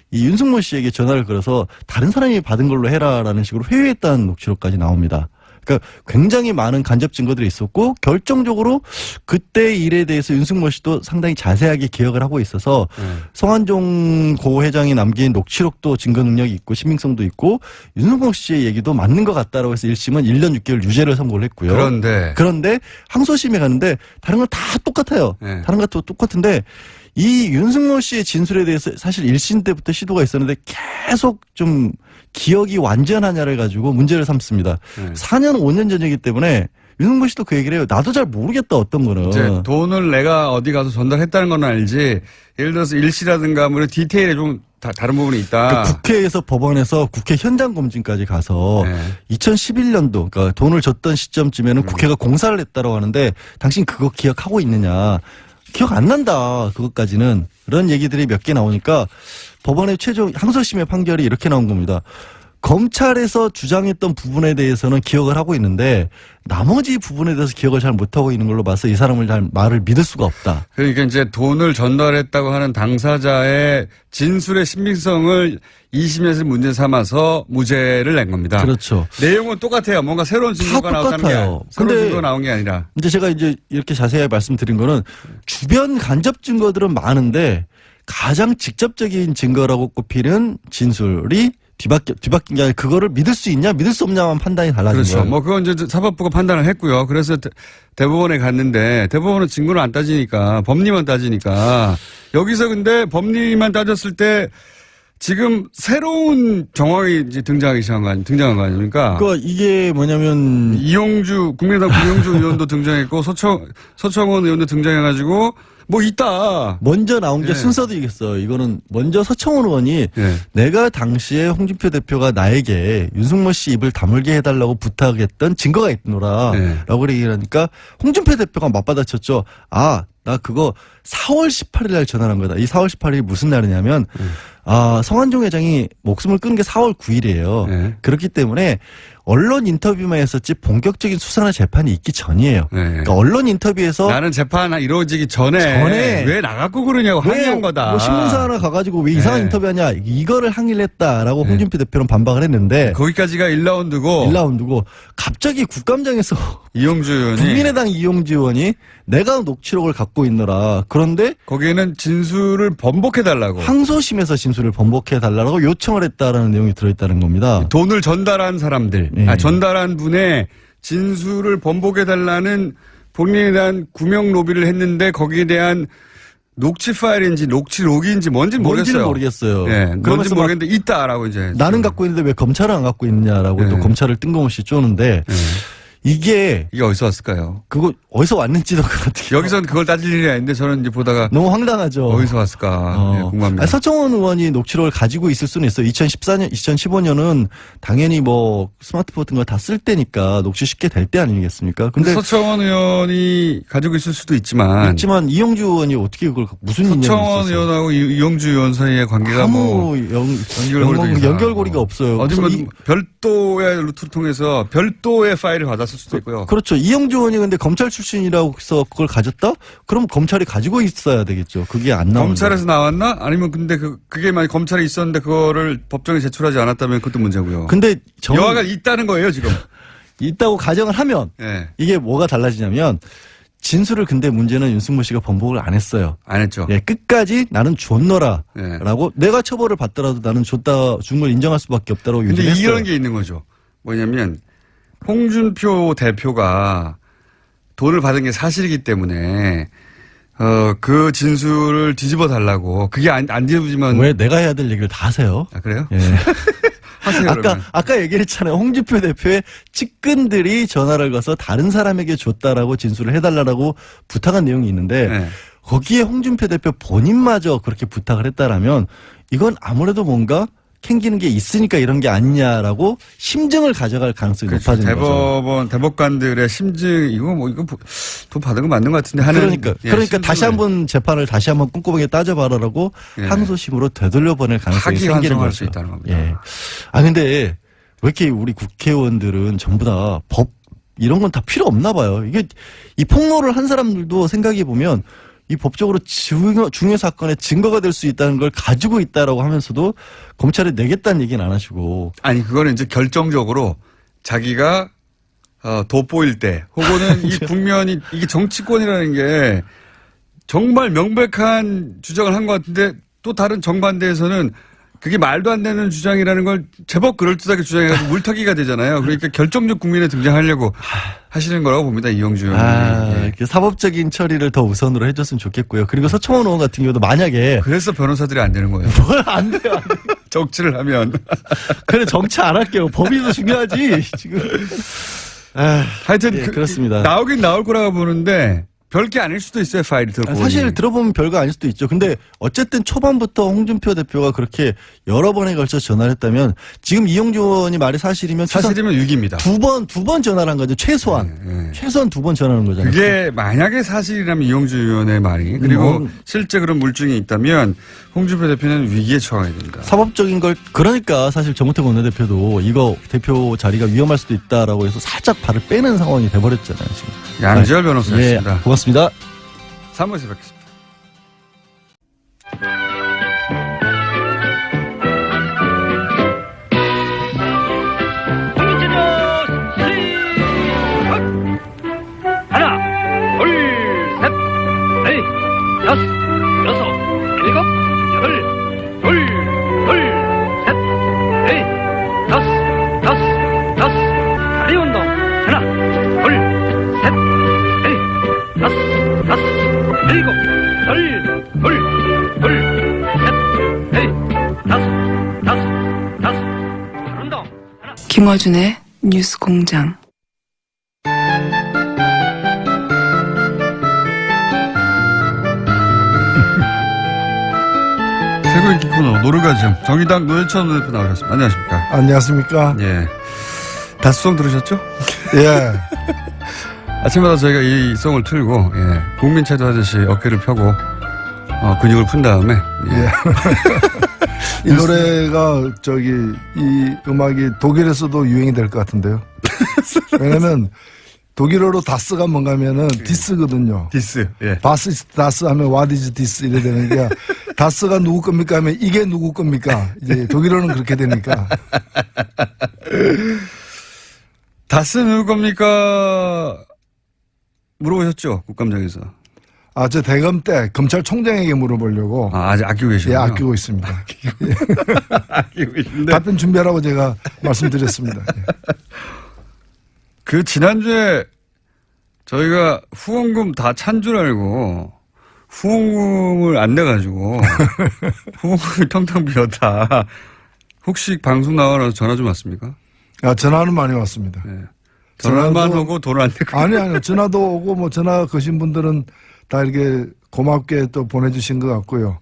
이 윤승모 씨에게 전화를 걸어서 다른 사람이 받은 걸로 해라라는 식으로 회유했다는 녹취록까지 나옵니다. 그러니까 굉장히 많은 간접 증거들이 있었고 결정적으로 그때 일에 대해서 윤승모 씨도 상당히 자세하게 기억을 하고 있어서 성완종 고 회장이 남긴 녹취록도 증거 능력이 있고 신빙성도 있고 윤승모 씨의 얘기도 맞는 것 같다라고 해서 1심은 1년 6개월 유죄를 선고를 했고요. 그런데 항소심에 갔는데 다른 건 다 똑같아요. 네. 다른 것도 똑같은데 이 윤승모 씨의 진술에 대해서 사실 1심 때부터 시도가 있었는데 계속 좀 기억이 완전하냐를 가지고 문제를 삼습니다. 4년 5년 전이기 때문에 윤승모 씨도 그 얘기를 해요. 나도 잘 모르겠다 어떤 거는. 이제 돈을 내가 어디 가서 전달했다는 건 알지. 예를 들어서 일시라든가 뭐 디테일에 좀 다른 부분이 있다. 그러니까 국회에서 법원에서 국회 현장 검증까지 가서 2011년도 그러니까 돈을 줬던 시점쯤에는 국회가 공사를 했다고 하는데 당신 그거 기억하고 있느냐. 기억 안 난다. 그것까지는. 그런 얘기들이 몇 개 나오니까 법원의 최종 항소심의 판결이 이렇게 나온 겁니다. 검찰에서 주장했던 부분에 대해서는 기억을 하고 있는데 나머지 부분에 대해서 기억을 잘 못하고 있는 걸로 봐서 이 사람을 잘 말을 믿을 수가 없다. 그러니까 이제 돈을 전달했다고 하는 당사자의 진술의 신빙성을 2심에서 문제 삼아서 무죄를 낸 겁니다. 그렇죠. 내용은 똑같아요. 뭔가 새로운 증거가 나왔다는 게 똑같아요. 새로운 증거가 나온 게 아니라. 이제 제가 이제 이렇게 자세히 말씀드린 거는 주변 간접 증거들은 많은데 가장 직접적인 증거라고 꼽히는 진술이 뒤바뀐 게 아니라 그거를 믿을 수 있냐 믿을 수 없냐만 판단이 달라진 그렇죠. 거예요. 뭐 그건 이제 사법부가 판단을 했고요. 그래서 대법원에 갔는데 대법원은 증거를 안 따지니까 법리만 따지니까 여기서 근데 법리만 따졌을 때 지금 새로운 정황이 이제 등장한 거 아닙니까? 그러니까 이게 뭐냐면 국민의당 구명주 의원도 등장했고 서청원 의원도 등장해가지고 뭐 있다. 먼저 나온 게 순서도 이겠어요. 이거는 먼저 서청원 의원이 내가 당시에 홍준표 대표가 나에게 윤승모 씨 입을 다물게 해달라고 부탁했던 증거가 있노라 라고 얘기를 하니까 홍준표 대표가 맞받아쳤죠. 아, 나 그거 4월 18일 날 전화한 거다. 이 4월 18일이 무슨 날이냐면 성완종 회장이 목숨을 끊은 게 4월 9일이에요. 그렇기 때문에 언론 인터뷰만 했었지 본격적인 수사나 재판이 있기 전이에요. 그러니까 언론 인터뷰에서 나는 재판 이루어지기 전에 왜 나갖고 그러냐고 항의한 거다. 뭐 신문사 하나 가가지고 왜 이상한 인터뷰하냐 이거를 항의를 했다라고 홍준표 대표는 반박을 했는데 거기까지가 1라운드고 갑자기 국감장에서 이용주 의원이 국민의당 이용주 의원이 내가 녹취록을 갖고 있노라. 그런데 거기에는 진술을 번복해달라고 항소심에서 진술을 번복해달라고 요청을 했다라는 내용이 들어있다는 겁니다. 돈을 전달한 사람들 전달한 분의 진술을 번복해달라는 본인에 대한 구명 로비를 했는데 거기에 대한 녹취 파일인지 녹취록인지 뭔지는 모르겠어요. 뭔지 모르겠는데 있다라고 이제 나는 갖고 있는데 왜 검찰은 안 갖고 있느냐라고 또 검찰을 뜬금없이 쪼는데 이게 어디서 왔을까요? 그거 어디서 왔는지도 그렇게 여기서는 그걸 따질 일이 아닌데 저는 이제 보다가 너무 황당하죠. 어디서 왔을까 궁금합니다. 서청원 의원이 녹취록을 가지고 있을 수는 있어요. 2014년, 2015년은 당연히 뭐 스마트폰 같은 거 다 쓸 때니까 녹취 쉽게 될 때 아니겠습니까? 근데 서청원 의원이 가지고 있을 수도 있지만 이용주 의원이 어떻게 그걸 무슨 인연이 있었어요? 서청원 의원하고 이용주 의원 사이의 관계가 아무 연결고리가 없어요. 어디 뭐 별도의 루트를 통해서 별도의 파일을 받았을 수도 있고요. 그렇죠. 이용주 의원이 근데 검찰 출신이라고 해서 그걸 가졌다? 그럼 검찰이 가지고 있어야 되겠죠. 그게 안 나오는 검찰에서 나왔나? 아니면 근데 그게 만약 검찰에 있었는데 그거를 법정에 제출하지 않았다면 그것도 문제고요. 근데 여하가 있다는 거예요, 지금. 있다고 가정을 하면 이게 뭐가 달라지냐면 진술을 근데 문제는 윤승모 씨가 번복을 안 했어요. 안 했죠. 끝까지 나는 줬노라 라고 내가 처벌을 받더라도 나는 준 걸 인정할 수밖에 없다고 근데 유지했어요. 이런 게 있는 거죠. 뭐냐면 홍준표 대표가 돈을 받은 게 사실이기 때문에 그 진술을 뒤집어 달라고 그게 안 뒤집으면 왜 내가 해야 될 얘기를 다 하세요? 아 그래요? 하세요. 아까 얘기했잖아요. 홍준표 대표의 측근들이 전화를 걸어서 다른 사람에게 줬다라고 진술을 해달라고 부탁한 내용이 있는데 거기에 홍준표 대표 본인마저 그렇게 부탁을 했다라면 이건 아무래도 뭔가 캥기는 게 있으니까 이런 게 아니냐라고 심증을 가져갈 가능성이 높아지는 거죠. 대법관들의 심증 이거 돈 받은 거 맞는 것 같은데 하는 그러니까 다시 한번 재판을 다시 한번 꼼꼼하게 따져봐라라고 항소심으로 되돌려보낼 가능성이 생기는 거죠. 수 있다는 겁니다. 근데 왜 이렇게 우리 국회의원들은 전부 다 법 이런 건 다 필요 없나 봐요. 이게 이 폭로를 한 사람들도 생각해 보면 이 법적으로 중요 사건의 증거가 될 수 있다는 걸 가지고 있다라고 하면서도 검찰에 내겠다는 얘기는 안 하시고. 아니 그거는 이제 결정적으로 자기가 돋보일 때 혹은 이 국면이 이게 정치권이라는 게 정말 명백한 주장을 한 것 같은데 또 다른 정반대에서는 그게 말도 안 되는 주장이라는 걸 제법 그럴듯하게 주장해가지고 물타기가 되잖아요. 그러니까 결정적 국면에 등장하려고 하시는 거라고 봅니다. 이영주 의원이. 이렇게 사법적인 처리를 더 우선으로 해줬으면 좋겠고요. 그리고 서청원 의원 같은 경우도 만약에 그래서 변호사들이 안 되는 거예요. 뭘 안 돼요. 안 돼요. 정치를 하면. 그래 정치 안 할게요. 법이 더 중요하지 지금. 하여튼 예, 그렇습니다. 나오긴 나올 거라고 보는데 별게 아닐 수도 있어요. 파일이 들어보니. 사실 들어보면 별거 아닐 수도 있죠. 근데 어쨌든 초반부터 홍준표 대표가 그렇게 여러 번에 걸쳐 전화를 했다면 지금 이영주 의원이 말이 사실이면 사실이면 6입니다. 두 번 전화를 한 거죠. 최소한. 최소한 2번 전화하는 거잖아요. 그게 만약에 사실이라면 이영주 의원의 말이 그리고 실제 그런 물증이 있다면 홍준표 대표는 위기에 처해야 됩니다. 사법적인 걸 그러니까 사실 정우택 원내대표도 이거 대표 자리가 위험할 수도 있다라고 해서 살짝 발을 빼는 상황이 돼버렸잖아요. 지금. 양지열 변호사였습니다. 예, 고맙습니다. 3부에서 뵙겠습니다. 하나, 둘, 셋, 넷, 다섯, 여섯, 일곱, 여덟, 둘, 셋, 넷, 다섯. 다리 운동. 하나, 둘, 셋, 넷, 다섯, 일곱, 여덟, 둘, 셋, 넷, 다섯. 다리 운동. 하나. 김어준의 뉴스 공장. 최고 인기 코너 노르가즘 정의당 노회찬 대표 나오셨습니다. 안녕하십니까? 안녕하십니까? 예. 다스송 들으셨죠? 예. 아침마다 저희가 이 송을 틀고 국민체조 하듯이 어깨를 펴고 근육을 푼 다음에 이 노래가 이 음악이 독일에서도 유행이 될 것 같은데요. 왜냐면 독일어로 다스가 뭔가면은 디스거든요. 디스. 예. 바스 다스 하면 what is this 이래 되니까 다스가 누구 겁니까 하면 이게 누구 겁니까? 이제 독일어는 그렇게 되니까. 다스 누구 겁니까? 물어보셨죠? 국감장에서. 저 대검 때 검찰총장에게 물어보려고. 아직 아끼고 계시군요. 예, 아끼고 있습니다. 아끼고 계신데. 답변 준비하라고 제가 말씀드렸습니다. 예. 그 지난주에 저희가 후원금 다 찬 줄 알고 후원금을 안 내가지고 후원금이 텅텅 비었다. 혹시 방송 나와서 전화 좀 왔습니까? 전화는 많이 왔습니다. 네. 전화만 오고 돈을 안 내고. 아니요. 전화도 오고 뭐 전화 거신 분들은 다 이렇게 고맙게 또 보내주신 것 같고요.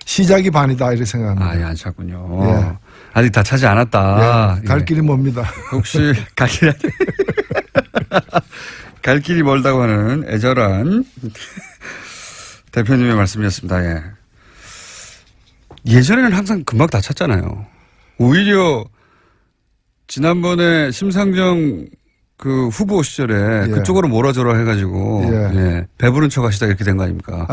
시작이 반이다 이렇게 생각합니다. 예, 안 찼군요. 예. 아직 다 차지 않았다. 갈 길이 멉니다. 혹시 갈 길이 멀다고 하는 애절한 대표님의 말씀이었습니다. 예. 예전에는 항상 금방 다 찼잖아요. 오히려 지난번에 심상정 그 후보 시절에 그쪽으로 몰아줘라 해가지고 배부른 척 하시다 이렇게 된 거 아닙니까?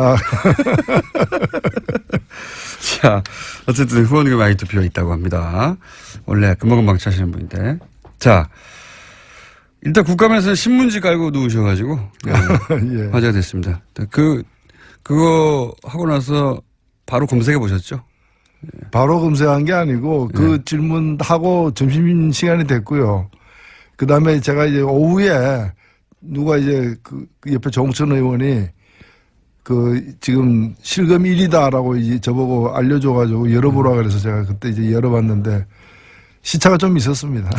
자, 어쨌든 후원금이 많이 또 비어 있다고 합니다. 원래 금방금방 차시는 분인데. 자, 일단 국감에서 신문지 깔고 누우셔가지고 화제가 됐습니다. 그거 하고 나서 바로 검색해 보셨죠? 바로 검색한 게 아니고 그 질문하고 점심시간이 됐고요. 그 다음에 제가 이제 오후에 누가 이제 그 옆에 정천 의원이 지금 실검 1위다라고 이제 저보고 알려줘가지고 열어보라 그래서 제가 그때 이제 열어봤는데 시차가 좀 있었습니다.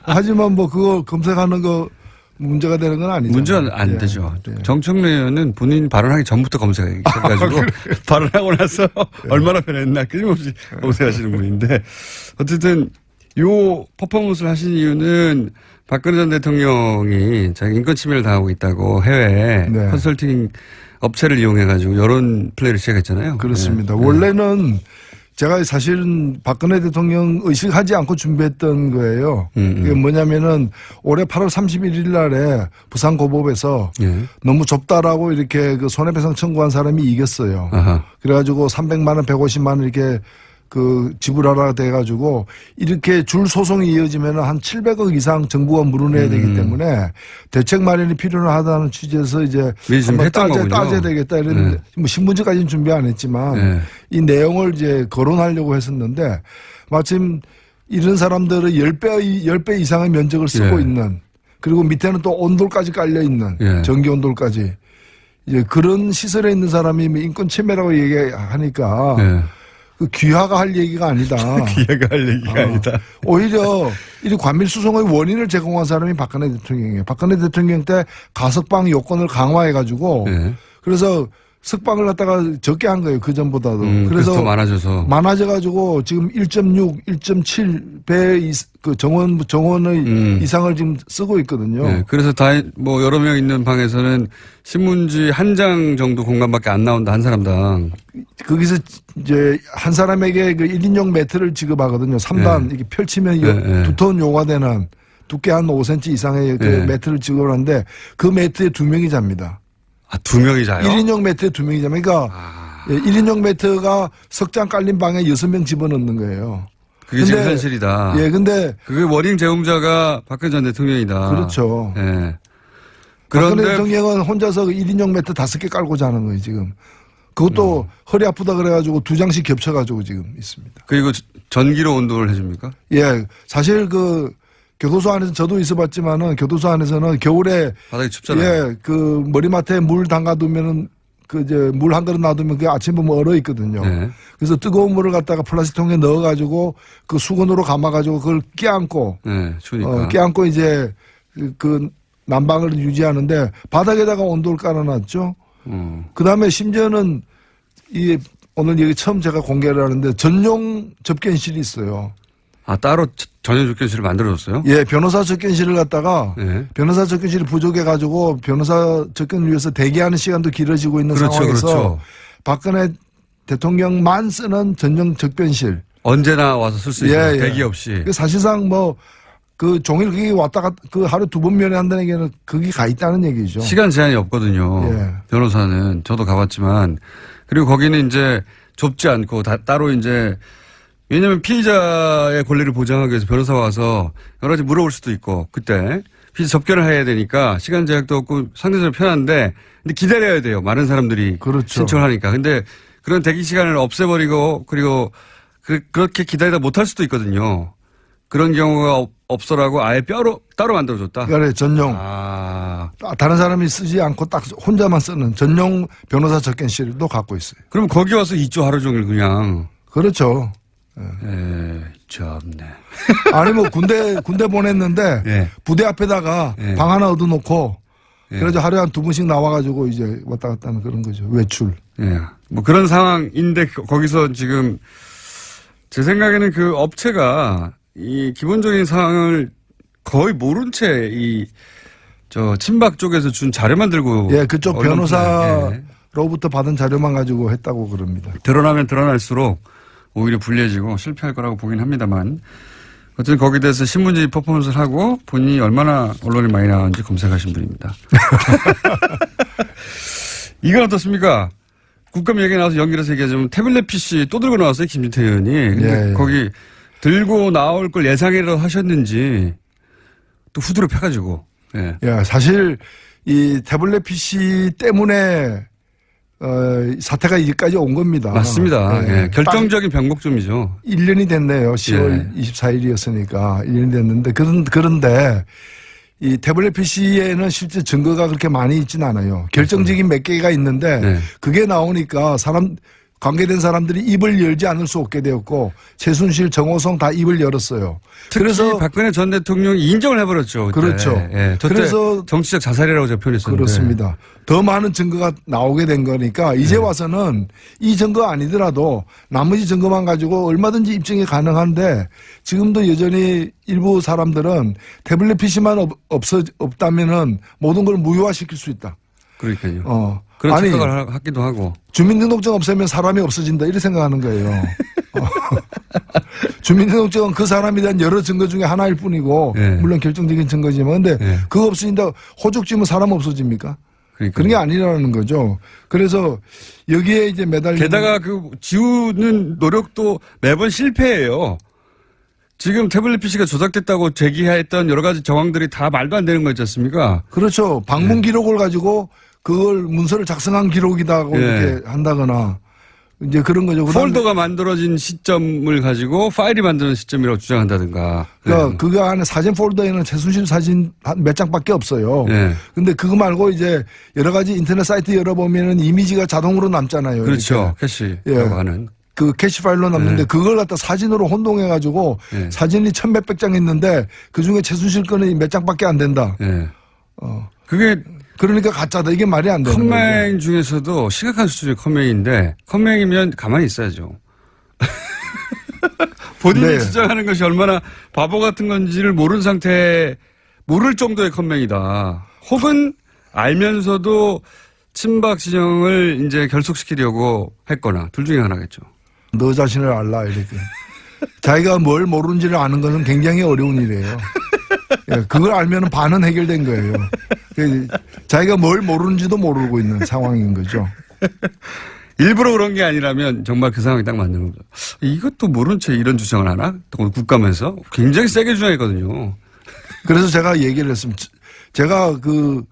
하지만 뭐 그거 검색하는 거 문제가 되는 건 아니죠. 문제는 안 되죠. 정청래 의원은 본인 발언하기 전부터 검색하기 시작해가지고 발언하고 나서 얼마나 변했나 끊임없이 검색하시는 분인데 어쨌든 요 퍼포먼스를 하신 이유는 박근혜 전 대통령이 자기 인권 침해를 당하고 있다고 해외 컨설팅 업체를 이용해가지고 여론 플레이를 시작했잖아요. 그렇습니다. 원래는 제가 사실은 박근혜 대통령 의식하지 않고 준비했던 거예요. 이게 뭐냐면은 올해 8월 31일 날에 부산고법에서 너무 좁다라고 이렇게 그 손해배상 청구한 사람이 이겼어요. 그래가지고 300만 원, 150만 원 이렇게 그 지불하라 돼가지고 이렇게 줄 소송이 이어지면 한 700억 이상 정부가 물어내야 되기 때문에 대책 마련이 필요하다는 취지에서 이제 미리 준비했던 거군요. 따져야 되겠다 이런 뭐 신문지까지는 준비 안 했지만 이 내용을 이제 거론하려고 했었는데 마침 이런 사람들은 10배 이상의 면적을 쓰고 있는 그리고 밑에는 또 온돌까지 깔려 있는 전기 온돌까지 이제 그런 시설에 있는 사람이 인권 침해라고 얘기하니까 그 귀하가 할 얘기가 아니다. 귀하가 할 얘기가 아니다. 오히려 이 관밀 수송의 원인을 제공한 사람이 박근혜 대통령이에요. 박근혜 대통령 때 가석방 요건을 강화해가지고 그래서 석방을 갖다가 적게 한 거예요. 그 전보다도. 그래서 더 많아져가지고 지금 1.6, 1.7배 그 정원의 이상을 지금 쓰고 있거든요. 네, 그래서 뭐 여러 명 있는 방에서는 신문지 한 장 정도 공간밖에 안 나온다, 한 사람당. 거기서 이제 한 사람에게 그 1인용 매트를 지급하거든요. 3단 이렇게 펼치면 두터운 요가 되는 두께 한 5cm 이상의 그 매트를 지급하는데 그 매트에 2명이 잡니다. 아, 2명이 자요? 1인용 매트에 2명이 잡니다. 그러니까 1인용 매트가 석장 깔린 방에 6명 집어넣는 거예요. 그게 지금 현실이다. 예, 근데. 그게 원인 제공자가 박근혜 전 대통령이다. 그렇죠. 예. 박근혜 대통령은 혼자서 1인용 매트 5개 깔고 자는 거예요, 지금. 그것도 허리 아프다 그래가지고 2장씩 겹쳐가지고 지금 있습니다. 그리고 전기로 온도를 해줍니까? 예. 사실 그 교도소 안에서 저도 있어봤지만은 교도소 안에서는 겨울에. 바닥이 춥잖아요. 예. 그 머리맡에 물 담가두면은 그 이제 물 한 그릇 놔두면 그게 아침 보면 얼어 있거든요. 그래서 뜨거운 물을 갖다가 플라스틱통에 넣어가지고 그 수건으로 감아가지고 그걸 껴안고. 추우니까. 껴안고 이제 그 난방을 유지하는데 바닥에다가 온도를 깔아놨죠. 그 다음에 심지어는 오늘 여기 처음 제가 공개를 하는데 전용 접견실이 있어요. 아, 따로 전용 접견실을 만들어줬어요? 예, 변호사 접견실을 갖다가 변호사 접견실이 부족해가지고 변호사 접견을 위해서 대기하는 시간도 길어지고 있는 상황에서 박근혜 대통령만 쓰는 전용 접견실. 언제나 와서 쓸 수 있어요. 대기 없이. 사실상 뭐 그 종일 거기 왔다가 그 하루 2번 면회한다는 얘기는 거기 가 있다는 얘기죠. 시간 제한이 없거든요. 변호사는 저도 가봤지만 그리고 거기는 이제 좁지 않고 따로 이제 왜냐하면 피의자의 권리를 보장하기 위해서 변호사가 와서 여러 가지 물어볼 수도 있고 그때 피의자 접견을 해야 되니까 시간 제약도 없고 상대적으로 편한데 근데 기다려야 돼요. 많은 사람들이 신청을 하니까. 근데 그런 대기 시간을 없애버리고 그리고 그렇게 기다리다 못할 수도 있거든요. 그런 경우가 없어라고 아예 따로 만들어줬다. 그래 전용. 다른 사람이 쓰지 않고 딱 혼자만 쓰는 전용 변호사 접견실도 갖고 있어요. 그럼 거기 와서 있죠 하루 종일 그냥. 그렇죠. 참네. 아니 뭐 군대 보냈는데 부대 앞에다가 방 하나 얻어놓고 그래서 하루에 한 2번씩 나와가지고 이제 왔다 갔다 하는 그런 거죠. 외출. 뭐 그런 상황인데 거기서 지금 제 생각에는 그 업체가 이 기본적인 사항을 거의 모른 채 친박 쪽에서 준 자료만 들고. 그쪽 변호사로부터 받은 자료만 가지고 했다고 그럽니다. 드러나면 드러날수록 오히려 불리해지고 실패할 거라고 보긴 합니다만. 어쨌든 거기에 대해서 신문지 퍼포먼스를 하고 본인이 얼마나 언론에 많이 나왔는지 검색하신 분입니다. 이건 어떻습니까? 국감 얘기 나와서 연결해서 얘기하자면 태블릿 PC 또 들고 나왔어요. 김진태 의원이. 근데 거기 들고 나올 걸 예상이라도 하셨는지 또 후드로 펴가지고. 사실 이 태블릿 PC 때문에 사태가 여기까지 온 겁니다. 맞습니다. 결정적인 변곡점이죠. 1년이 됐네요. 10월 24일이었으니까 1년이 됐는데 그런데 이 태블릿 PC에는 실제 증거가 그렇게 많이 있지는 않아요. 결정적인 몇 개가 있는데 그게 나오니까 관계된 사람들이 입을 열지 않을 수 없게 되었고 최순실, 정호성 다 입을 열었어요. 특히 그래서 박근혜 전 대통령이 인정을 해버렸죠. 그때. 그렇죠. 그래서 정치적 자살이라고 제가 표현했었는데. 그렇습니다. 더 많은 증거가 나오게 된 거니까 이제 와서는 이 증거 아니더라도 나머지 증거만 가지고 얼마든지 입증이 가능한데 지금도 여전히 일부 사람들은 태블릿 PC만 없다면은 모든 걸 무효화시킬 수 있다. 그러니까요. 그런 생각을 하기도 하고. 주민등록증 없애면 사람이 없어진다 이렇게 생각하는 거예요. 주민등록증은 그 사람에 대한 여러 증거 중에 하나일 뿐이고 물론 결정적인 증거지만 근데 그거 없어진다. 호적지면 사람 없어집니까? 그러니까요. 그런 게 아니라는 거죠. 그래서 여기에 이제 매달리는 게다가 그 지우는 노력도 매번 실패해요. 지금 태블릿 PC가 조작됐다고 제기했던 여러 가지 정황들이 다 말도 안 되는 거 있지 않습니까? 그렇죠. 방문 기록을 가지고 그걸 문서를 작성한 기록이다고 예. 이렇게 한다거나 이제 그런 거죠. 그다음에 폴더가 만들어진 시점을 가지고 파일이 만드는 시점이라고 주장한다든가. 그러니까 그 안에 사진 폴더에는 최순실 사진 몇 장밖에 없어요. 예. 근데 그거 말고 이제 여러 가지 인터넷 사이트 열어보면은 이미지가 자동으로 남잖아요. 그렇죠. 이렇게. 캐시라고 하는. 그 캐시 파일로 남는데 그걸 갖다 사진으로 혼동해가지고 예. 사진이 1,000몇백 장 있는데 그 중에 최순실 거는 몇 장밖에 안 된다. 예. 그게 그러니까 가짜다. 이게 말이 안 되는 거죠. 컴맹 중에서도 심각한 수준의 컴맹인데 컴맹이면 가만히 있어야죠. 본인이 네. 주장하는 것이 얼마나 바보 같은 건지를 모르는 상태에 모를 정도의 컴맹이다. 혹은 알면서도 친박 진영을 이제 결속시키려고 했거나 둘 중에 하나겠죠. 너 자신을 알라 이렇게. 자기가 뭘 모르는지를 아는 것은 굉장히 어려운 일이에요. 예, 그걸 알면 반은 해결된 거예요. 자기가 뭘 모르는지도 모르고 있는 상황인 거죠. 일부러 그런 게 아니라면 정말 그 상황이 딱 맞는 거죠. 이것도 모른 채 이런 주장을 하나? 또 국감에서 굉장히 세게 주장했거든요. 그래서 제가 얘기를 했습니다. 제가 그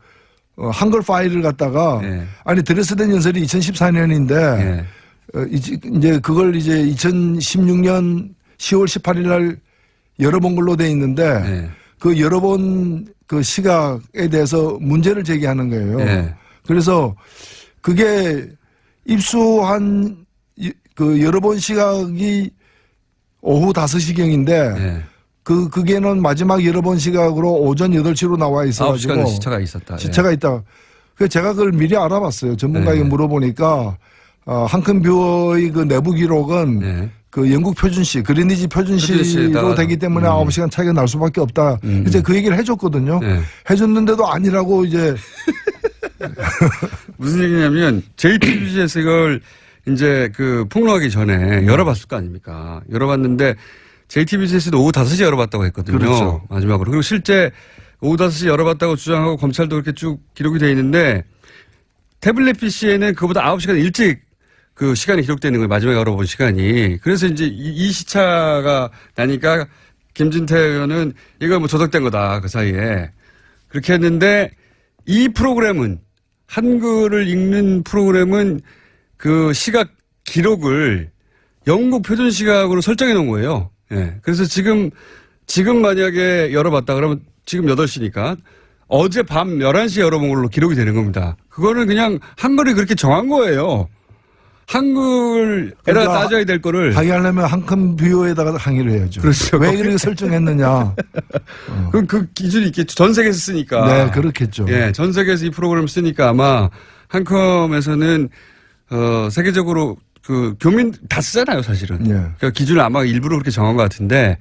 한글 파일을 갖다가 예. 아니 드레스덴 연설이 2014년인데 예. 이제 그걸 이제 2016년 10월 18일 날 열어본 걸로 돼 있는데 예. 그 열어본 그 시각에 대해서 문제를 제기하는 거예요. 예. 그래서 그게 입수한 그 열어본 시각이 오후 5시경인데 예. 그게는 마지막 열어본 시각으로 오전 8시로 나와 있어가지고 9시간 시차가 있었다. 시차가 있다. 그래서 제가 그걸 미리 알아봤어요. 전문가에게 네. 물어보니까 한컴뷰어의 그 내부 기록은 네. 그 영국 표준시, 그리니지 표준시로 표준시에다가 되기 때문에 9시간 차이가 날 수밖에 없다. 이제 그 얘기를 해줬거든요. 네. 해줬는데도 아니라고 이제 무슨 얘기냐면 JTBC에서 이걸 이제 그 폭로하기 전에 열어봤을 거 아닙니까? 열어봤는데 JTBC에서도 오후 5시에 열어봤다고 했거든요. 그렇죠. 마지막으로. 그리고 실제 오후 5시에 열어봤다고 주장하고 검찰도 그렇게 쭉 기록이 돼 있는데 태블릿 PC에는 그보다 9시간 일찍 그 시간이 기록되는 거예요. 마지막에 열어본 시간이. 그래서 이제 이 시차가 나니까 김진태 의원은 이거 뭐 조작된 거다. 그 사이에. 그렇게 했는데 이 프로그램은 한글을 읽는 프로그램은 그 시각 기록을 영국 표준 시각으로 설정해 놓은 거예요. 예. 그래서 지금 만약에 열어봤다 그러면 지금 8시니까 어제 밤 11시에 열어본 걸로 기록이 되는 겁니다. 그거는 그냥 한글이 그렇게 정한 거예요. 한글에다 그러니까 따져야 될 거를. 항의하려면 한컴뷰어에다가 항의를 해야죠. 그렇죠. 왜 그렇게 설정했느냐. 그럼 그 기준이 있겠죠. 전 세계에서 쓰니까. 네, 그렇겠죠. 예, 전 세계에서 이 프로그램을 쓰니까 아마 한컴에서는 세계적으로 그 교민 다 쓰잖아요, 사실은. 예. 그러니까 기준을 아마 일부러 그렇게 정한 것 같은데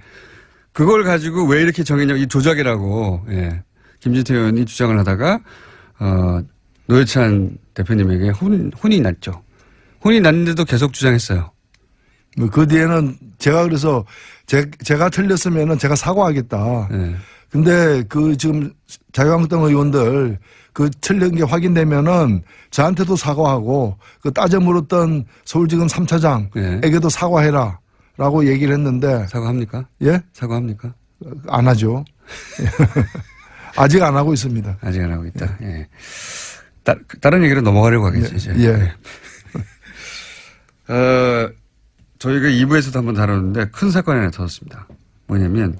그걸 가지고 왜 이렇게 정했냐, 이 조작이라고 예. 김진태 의원이 주장을 하다가 노회찬 대표님에게 혼이 났죠. 혼이 났는데도 계속 주장했어요. 그 뒤에는 제가 그래서 제가 틀렸으면은 제가 사과하겠다. 예. 근데 그 지금 자유한국당 의원들 그 틀린 게 확인되면은 저한테도 사과하고 그 따져 물었던 서울지검 3차장에게도 예. 사과해라 라고 얘기를 했는데 사과합니까? 예? 사과합니까? 안 하죠. 아직 안 하고 있습니다. 아직 안 하고 있다. 예. 다른 얘기로 넘어가려고 하겠지, 이제. 예. 저희가 2부에서도 한번 다뤘는데 큰 사건이 하나 터졌습니다. 뭐냐면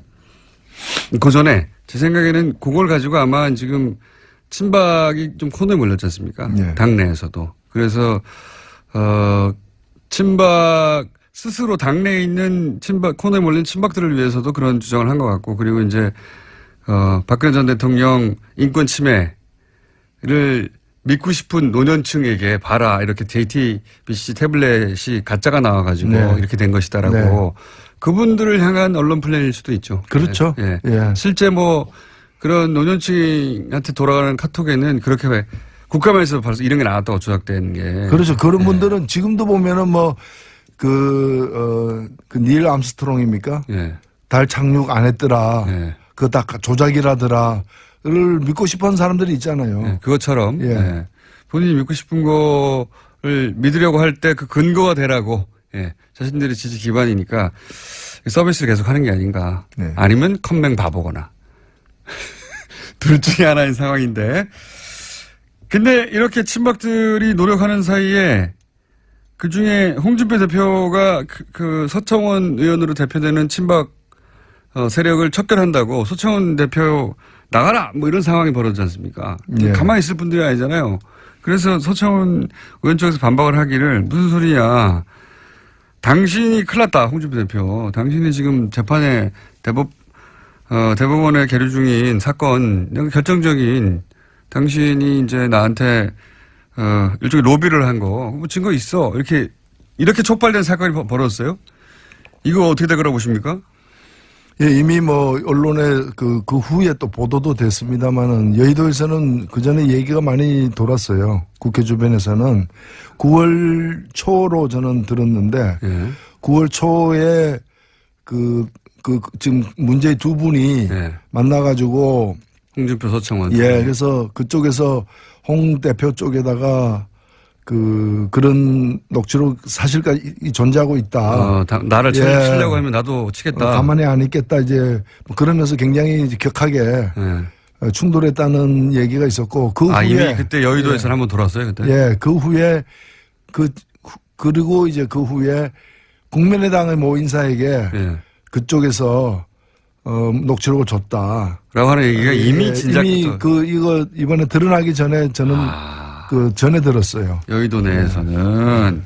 그 전에 제 생각에는 그걸 가지고 아마 지금 친박이 좀 코너에 몰렸지 않습니까? 예. 당내에서도. 그래서 친박 스스로 당내에 있는 친박 코너에 몰린 친박들을 위해서도 그런 주장을 한 것 같고 그리고 이제 박근혜 전 대통령 인권 침해를 믿고 싶은 노년층에게 봐라 이렇게 JTBC 태블릿이 가짜가 나와가지고 네. 이렇게 된 것이다라고 네. 그분들을 향한 언론 플랜일 수도 있죠. 그렇죠. 예. 예. 실제 뭐 그런 노년층한테 돌아가는 카톡에는 그렇게 왜 국감에서 벌써 이런 게 나왔다고 조작된 게 그렇죠. 그런 예. 분들은 지금도 보면은 뭐 그 닐 암스트롱입니까? 예. 달 착륙 안 했더라. 예. 그거 다 조작이라더라. 믿고 싶어하는 사람들이 있잖아요. 네, 그것처럼 예. 예. 본인이 믿고 싶은 거를 믿으려고 할 때 그 근거가 되라고 예. 자신들의 지지 기반이니까 서비스를 계속 하는 게 아닌가. 네. 아니면 컴맹 바보거나 둘 중에 하나인 상황인데. 근데 이렇게 친박들이 노력하는 사이에 그중에 홍준표 대표가 그 서청원 의원으로 대표되는 친박 세력을 척결한다고 서청원 대표 나가라 뭐 이런 상황이 벌어지지 않습니까? 예. 가만히 있을 분들이 아니잖아요. 그래서 서청원 의원 쪽에서 반박을 하기를 무슨 소리냐. 당신이 큰일 났다 홍준표 대표. 당신이 지금 재판에 대법원에 계류 중인 사건 결정적인 당신이 이제 나한테 일종의 로비를 한 거, 뭐 증거 있어. 이렇게 촉발된 사건이 벌어졌어요? 이거 어떻게 될 거라고 보십니까? 예, 이미 뭐 언론에 그 후에 또 보도도 됐습니다만은 여의도에서는 그 전에 얘기가 많이 돌았어요. 국회 주변에서는 9월 초로 저는 들었는데 예. 9월 초에 지금 문제의 두 분이 예. 만나가지고 홍준표 서청원. 예, 그래서 그쪽에서 홍 대표 쪽에다가 그런 녹취록 사실까지 존재하고 있다. 나를 예. 치려고 하면 나도 치겠다. 가만히 안 있겠다. 이제 뭐 그러면서 굉장히 이제 격하게 예. 충돌했다는 얘기가 있었고 그 후에 이미 그때 여의도에서 한번 돌았어요, 그때? 예, 그 후에 그리고 이제 그 후에 국민의당의 모 인사에게 예. 그쪽에서 녹취록을 줬다. 라고 하는 얘기가 이미 예, 진작부터. 이미 이거 이번에 드러나기 전에 저는 전에 들었어요. 여의도 내에서는.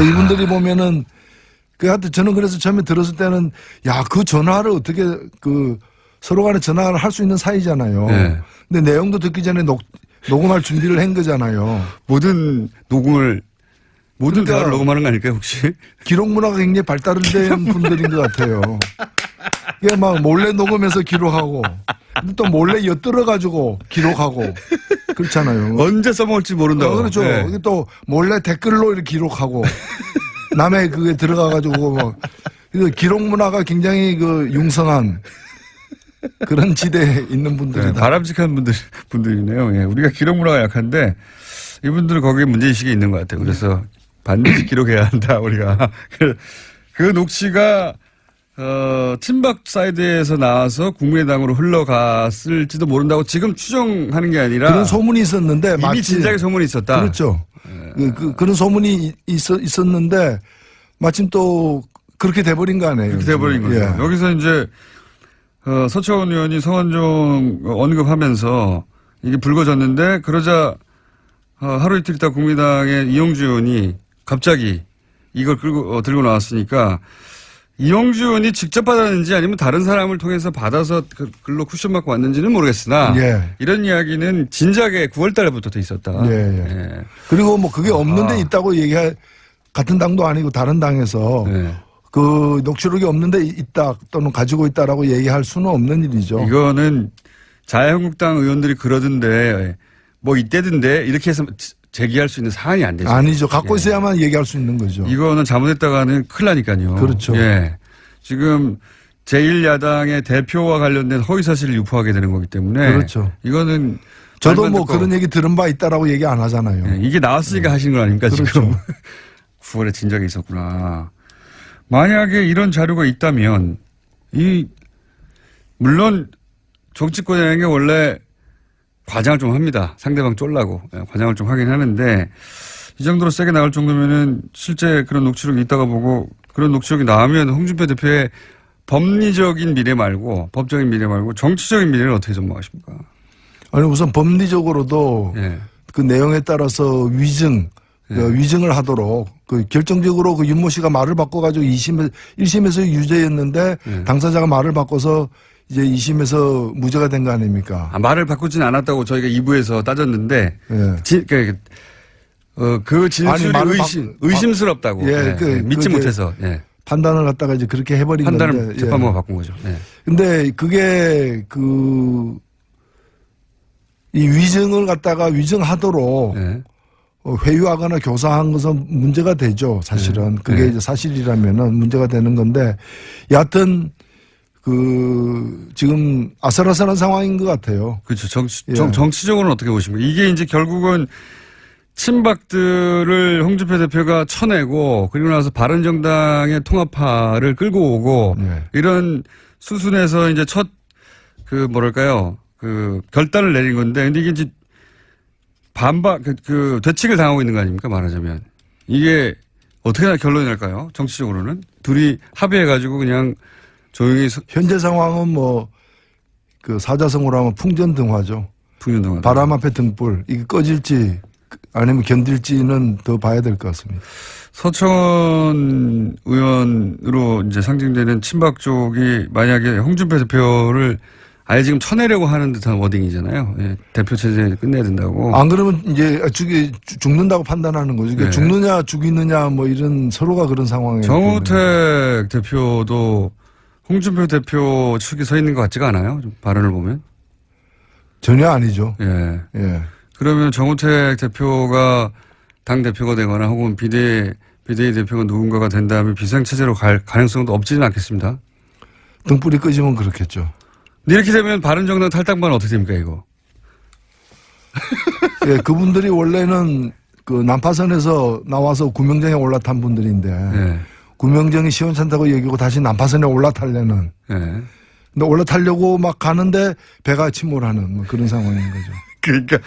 이분들이 보면은 하여튼 저는 그래서 처음에 들었을 때는 야, 그 전화를 어떻게 서로 간에 전화를 할 수 있는 사이잖아요. 네. 근데 내용도 듣기 전에 녹음할 준비를 한 거잖아요. 모든 그러니까 대화를 녹음하는 거 아닐까요, 혹시? 기록 문화가 굉장히 발달된 분들인 것 같아요. 이게 막 몰래 녹음해서 기록하고 또 몰래 엿들어가지고 기록하고 그렇잖아요. 언제 써먹을지 모른다고. 그렇죠. 네. 이게 또 몰래 댓글로 이렇게 기록하고 남의 그게 들어가가지고 뭐 기록 문화가 굉장히 융성한 그런 지대에 있는 분들이다. 네, 바람직한 분들이네요. 예. 우리가 기록 문화가 약한데 이분들은 거기에 문제의식이 있는 것 같아요. 그래서 반드시 기록해야 한다, 우리가. 그 녹취가, 친박 사이드에서 나와서 국민의당으로 흘러갔을지도 모른다고 지금 추정하는 게 아니라. 그런 소문이 있었는데. 이미 진작에 소문이 있었다. 그렇죠. 그런 소문이 있었는데 마침 또 그렇게 돼버린 거 아니에요. 그렇게 돼버린 거죠. 예. 여기서 이제, 서청원 의원이 성완종 언급하면서 이게 불거졌는데 그러자 하루 이틀 있다 국민당의 이용주 의원이 갑자기 이걸 들고 나왔으니까 이용주 의원이 직접 받았는지 아니면 다른 사람을 통해서 받아서 글로 쿠션 맞고 왔는지는 모르겠으나 예. 이런 이야기는 진작에 9월 달부터 돼 있었다. 예. 예. 그리고 뭐 그게 없는데 있다고 같은 당도 아니고 다른 당에서 네. 그 녹취록이 없는데 있다 또는 가지고 있다라고 얘기할 수는 없는 일이죠. 이거는 자유한국당 의원들이 그러던데 뭐 이때던데 이렇게 해서 제기할 수 있는 사안이 안 되죠. 아니죠. 갖고 예. 있어야만 얘기할 수 있는 거죠. 이거는 잘못했다가는 큰일 나니까요. 그렇죠. 예. 지금 제1야당의 대표와 관련된 허위사실을 유포하게 되는 거기 때문에. 그렇죠. 이거는. 저도 말만 뭐 듣고 그런 얘기 들은 바 있다라고 얘기 안 하잖아요. 예. 이게 나왔으니까 하신 건 아닙니까, 그렇죠. 지금. 9월에 진작에 있었구나. 만약에 이런 자료가 있다면, 물론 정치권이라는 게 원래 과장을 좀 합니다. 상대방 쫄라고. 과장을 좀 하긴 하는데 이 정도로 세게 나갈 정도면은 실제 그런 녹취록이 있다가 보고 그런 녹취록이 나오면 홍준표 대표의 법리적인 미래 말고 법적인 미래 말고 정치적인 미래를 어떻게 전망하십니까? 아니 우선 법리적으로도 예. 그 내용에 따라서 위증을 하도록 결정적으로 윤모 씨가 말을 바꿔가지고 1심에서 유죄였는데 당사자가 말을 바꿔서 이제 2심에서 무죄가 된 거 아닙니까? 말을 바꾸진 않았다고 저희가 2부에서 따졌는데 예. 그 진술이 아니, 의심스럽다고 예, 믿지 못해서 판단을 갖다가 이제 그렇게 해버린 판단을 건데. 재판부가 바꾼 거죠. 예. 근데 그게 이 위증을 갖다가 위증하도록 예. 회유하거나 교사한 것은 문제가 되죠. 사실은 그게 이제 사실이라면은 문제가 되는 건데 여하튼 지금 아슬아슬한 상황인 것 같아요. 그렇죠. 예. 정치적으로는 어떻게 보십니까? 이게 이제 결국은 친박들을 홍준표 대표가 쳐내고 그리고 나서 바른정당의 통합파를 끌고 오고 네. 이런 수순에서 이제 첫 결단을 내린 건데 근데 이게 이제 되칙을 당하고 있는 거 아닙니까? 말하자면. 이게 어떻게 결론이 날까요? 정치적으로는. 둘이 합의해가지고 그냥 조용히. 현재 상황은 사자성어로 하면 풍전등화죠. 풍년동안. 바람 앞에 등불. 이게 꺼질지 아니면 견딜지는 더 봐야 될 것 같습니다. 서청원 의원으로 이제 상징되는 친박 쪽이 만약에 홍준표 대표를 아예 지금 쳐내려고 하는 듯한 워딩이잖아요. 예, 대표 체제 끝내야 된다고. 안 그러면 이제 죽는다고 판단하는 거죠. 그러니까 네. 죽느냐 죽이느냐 뭐 이런 서로가 그런 상황이에요. 정우택 대표도 홍준표 대표 측에 서 있는 것 같지가 않아요? 좀 발언을 보면. 전혀 아니죠. 예. 예. 그러면 정우택 대표가 당 대표가 되거나 혹은 비대위 대표가 누군가가 된다면 비상체제로 갈 가능성도 없지는 않겠습니다. 등불이 끄지면 그렇겠죠. 근데 이렇게 되면 바른정당 탈당반 어떻게 됩니까 이거? 예, 그분들이 원래는 난파선에서 나와서 구명정에 올라탄 분들인데 예. 구명정이 시원찮다고 여기고 다시 난파선에 올라타려는. 예. 근데 올라타려고 막 가는데 배가 침몰하는 뭐 그런 상황인 거죠. 그러니까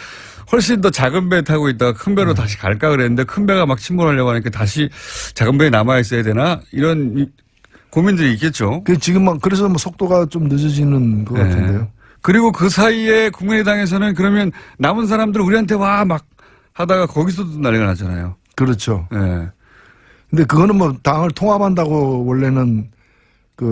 훨씬 더 작은 배 타고 있다가 큰 배로 다시 갈까 그랬는데 큰 배가 막 침몰하려고 하니까 다시 작은 배에 남아 있어야 되나 이런 고민들이 있겠죠. 그래서 속도가 좀 늦어지는 것 같은데요. 그리고 그 사이에 국민의당에서는 그러면 남은 사람들 우리한테 와 막 하다가 거기서도 난리가 났잖아요. 그렇죠. 예. 근데 그거는 뭐 당을 통합한다고 원래는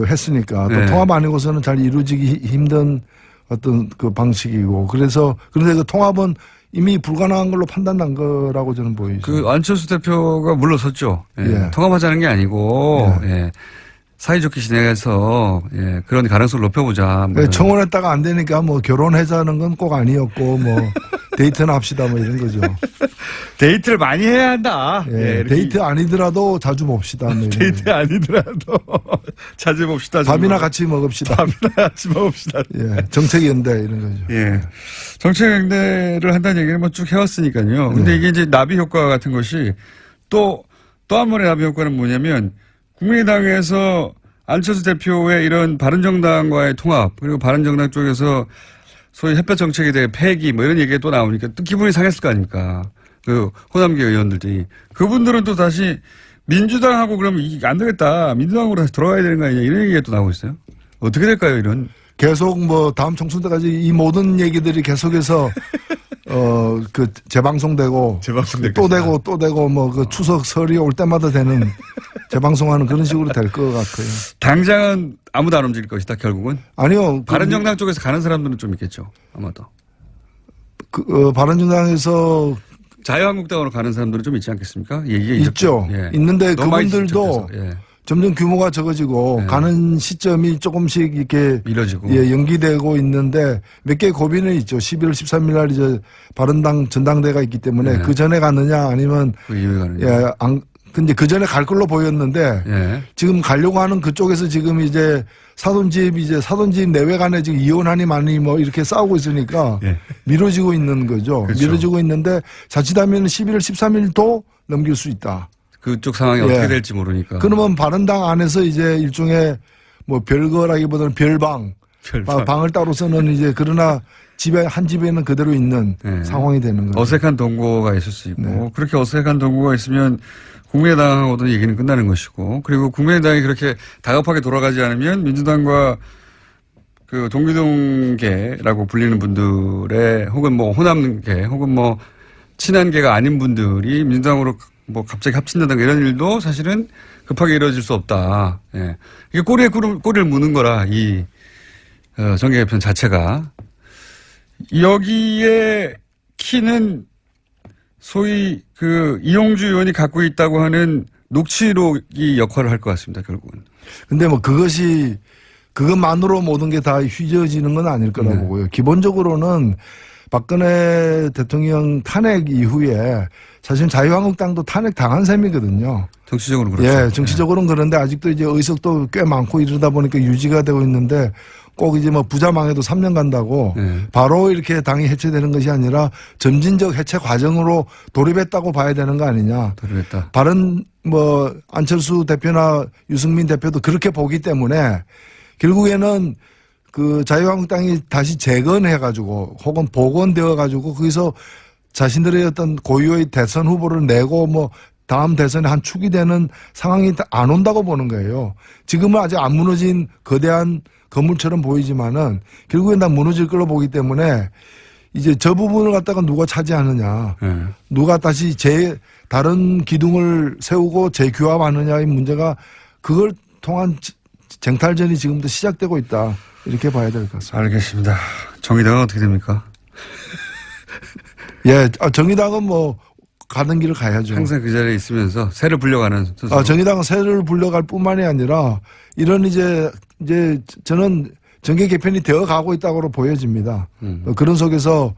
했으니까 또 네. 통합 아니고서는 잘 이루어지기 힘든 어떤 방식이고 그런데 그 통합은 이미 불가능한 걸로 판단난 거라고 저는 보이죠. 안철수 대표가 물러섰죠. 예. 예. 통합하자는 게 아니고 예. 예. 사이좋게 지내서 예. 그런 가능성을 높여보자. 뭐 청원했다가 안 되니까 뭐 결혼하자는 건 꼭 아니었고 뭐 데이트나 합시다 뭐 이런 거죠. 데이트를 많이 해야 한다. 예, 예, 데이트 아니더라도 자주 봅시다. 뭐 이런 데이트 거죠. 아니더라도 자주 봅시다. 밥이나 같이 먹읍시다. 밥이나 같이 먹읍시다. 예, 정책연대 이런 거죠. 예. 정책연대를 한다는 얘기를 뭐 쭉 해왔으니까요. 근데 네. 이게 이제 나비 효과 같은 것이 또 한 번의 나비 효과는 뭐냐면 국민의당에서 안철수 대표의 이런 바른정당과의 통합 그리고 바른정당 쪽에서 소위 햇볕 정책에 대해 폐기 뭐 이런 얘기가 또 나오니까 또 기분이 상했을 거 아닙니까. 호남계 의원들이. 그분들은 또 다시 민주당하고 그러면 이게 안 되겠다. 민주당으로 다시 돌아가야 되는 거 아니냐 이런 얘기가 또 나오고 있어요. 어떻게 될까요 이런. 계속 다음 총선 때까지 이 모든 얘기들이 계속해서 재방송되고 또 되고 추석 설이 올 때마다 되는 재방송하는 그런 식으로 될 것 같아요. 당장은 아무도 안 움직일 것이다 결국은. 아니요. 바른정당 쪽에서 가는 사람들은 좀 있겠죠 아마도. 바른정당에서 자유한국당으로 가는 사람들은 좀 있지 않겠습니까? 얘기가 있죠. 예. 있는데 너무 많이 그분들도 집중해서, 예. 점점 규모가 적어지고 네. 가는 시점이 조금씩 이렇게 미뤄지고. 연기되고 있는데 몇 개의 고비는 있죠. 11월 13일 날 이제 바른당 전당대가 있기 때문에 네. 그 전에 가느냐 아니면 그 이후에 가느냐. 근데 그 전에 갈 걸로 보였는데 예. 지금 가려고 하는 그쪽에서 지금 이제 사돈집 내외 간에 지금 이혼하니 마니 뭐 이렇게 싸우고 있으니까 예. 미뤄지고 있는 거죠. 그렇죠. 미뤄지고 있는데 자칫하면 11월 13일도 넘길 수 있다. 그쪽 상황이 어떻게 될지 모르니까. 그러면 바른당 안에서 이제 일종의 뭐 별거라기보다는 별방. 방을 따로 쓰는 이제 그러나 한 집에는 그대로 있는 네. 상황이 되는 거죠. 어색한 동거가 있을 수 있고 네. 그렇게 어색한 동거가 있으면 국민의당하고도 얘기는 끝나는 것이고 그리고 국민의당이 그렇게 다급하게 돌아가지 않으면 민주당과 그 동기동계라고 불리는 분들의 혹은 뭐 호남계 혹은 뭐 친한계가 아닌 분들이 민주당으로 뭐 갑자기 합친다든가 이런 일도 사실은 급하게 이루어질 수 없다. 예. 이게 꼬리에 꼬리를 무는 거라 이 정계 개편 자체가. 여기에 키는 소위 이용주 의원이 갖고 있다고 하는 녹취록이 역할을 할 것 같습니다. 결국은. 근데 뭐 그것만으로 모든 게 다 휘저어지는 건 아닐 거라고 보고요. 기본적으로는 박근혜 대통령 탄핵 이후에 사실 자유한국당도 탄핵 당한 셈이거든요. 정치적으로 그렇죠. 예, 정치적으로는 그런데 아직도 이제 의석도 꽤 많고 이러다 보니까 유지가 되고 있는데 꼭 이제 뭐 부자망해도 3년 간다고 바로 이렇게 당이 해체되는 것이 아니라 점진적 해체 과정으로 돌입했다고 봐야 되는 거 아니냐. 돌입했다. 바른 뭐 안철수 대표나 유승민 대표도 그렇게 보기 때문에 결국에는 그 자유한국당이 다시 재건해가지고 혹은 복원되어가지고 거기서 자신들의 어떤 고유의 대선 후보를 내고 뭐 다음 대선에 한 축이 되는 상황이 안 온다고 보는 거예요. 지금은 아직 안 무너진 거대한 건물처럼 보이지만은 결국엔 다 무너질 걸로 보기 때문에 이제 저 부분을 갖다가 누가 차지하느냐, 누가 다시 다른 기둥을 세우고 재규합하느냐의 문제가 그걸 통한 쟁탈전이 지금도 시작되고 있다. 이렇게 봐야 될 것 같습니다. 알겠습니다. 정의당은 어떻게 됩니까? 예, 정의당은 뭐 가는 길을 가야죠. 항상 그 자리에 있으면서 새를 불려가는 스스로. 정의당은 새를 불려갈 뿐만이 아니라 이런 이제 저는 정계 개편이 되어 가고 있다고 보여집니다. 그런 속에서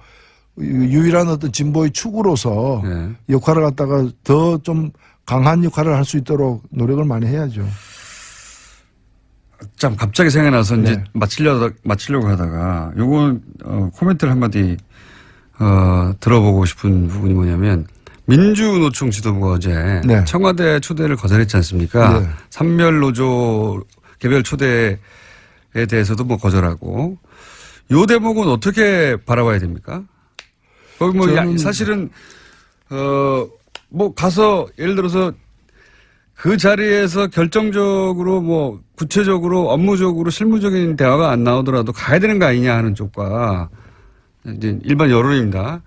유일한 어떤 진보의 축으로서 역할을 갖다가 더 좀 강한 역할을 할 수 있도록 노력을 많이 해야죠. 참 갑자기 생각나서 이제 네. 마치려고 하다가 요건 코멘트를 한마디 들어보고 싶은 부분이 뭐냐면 민주노총 지도부가 어제 네. 청와대 초대를 거절했지 않습니까? 네. 산멸노조 개별 초대에 대해서도 뭐 거절하고 요 대목은 어떻게 바라봐야 됩니까? 거기 뭐 사실은 뭐 가서 예를 들어서 그 자리에서 결정적으로 뭐 구체적으로 업무적으로 실무적인 대화가 안 나오더라도 가야 되는 거 아니냐 하는 쪽과 이제 일반 여론입니다.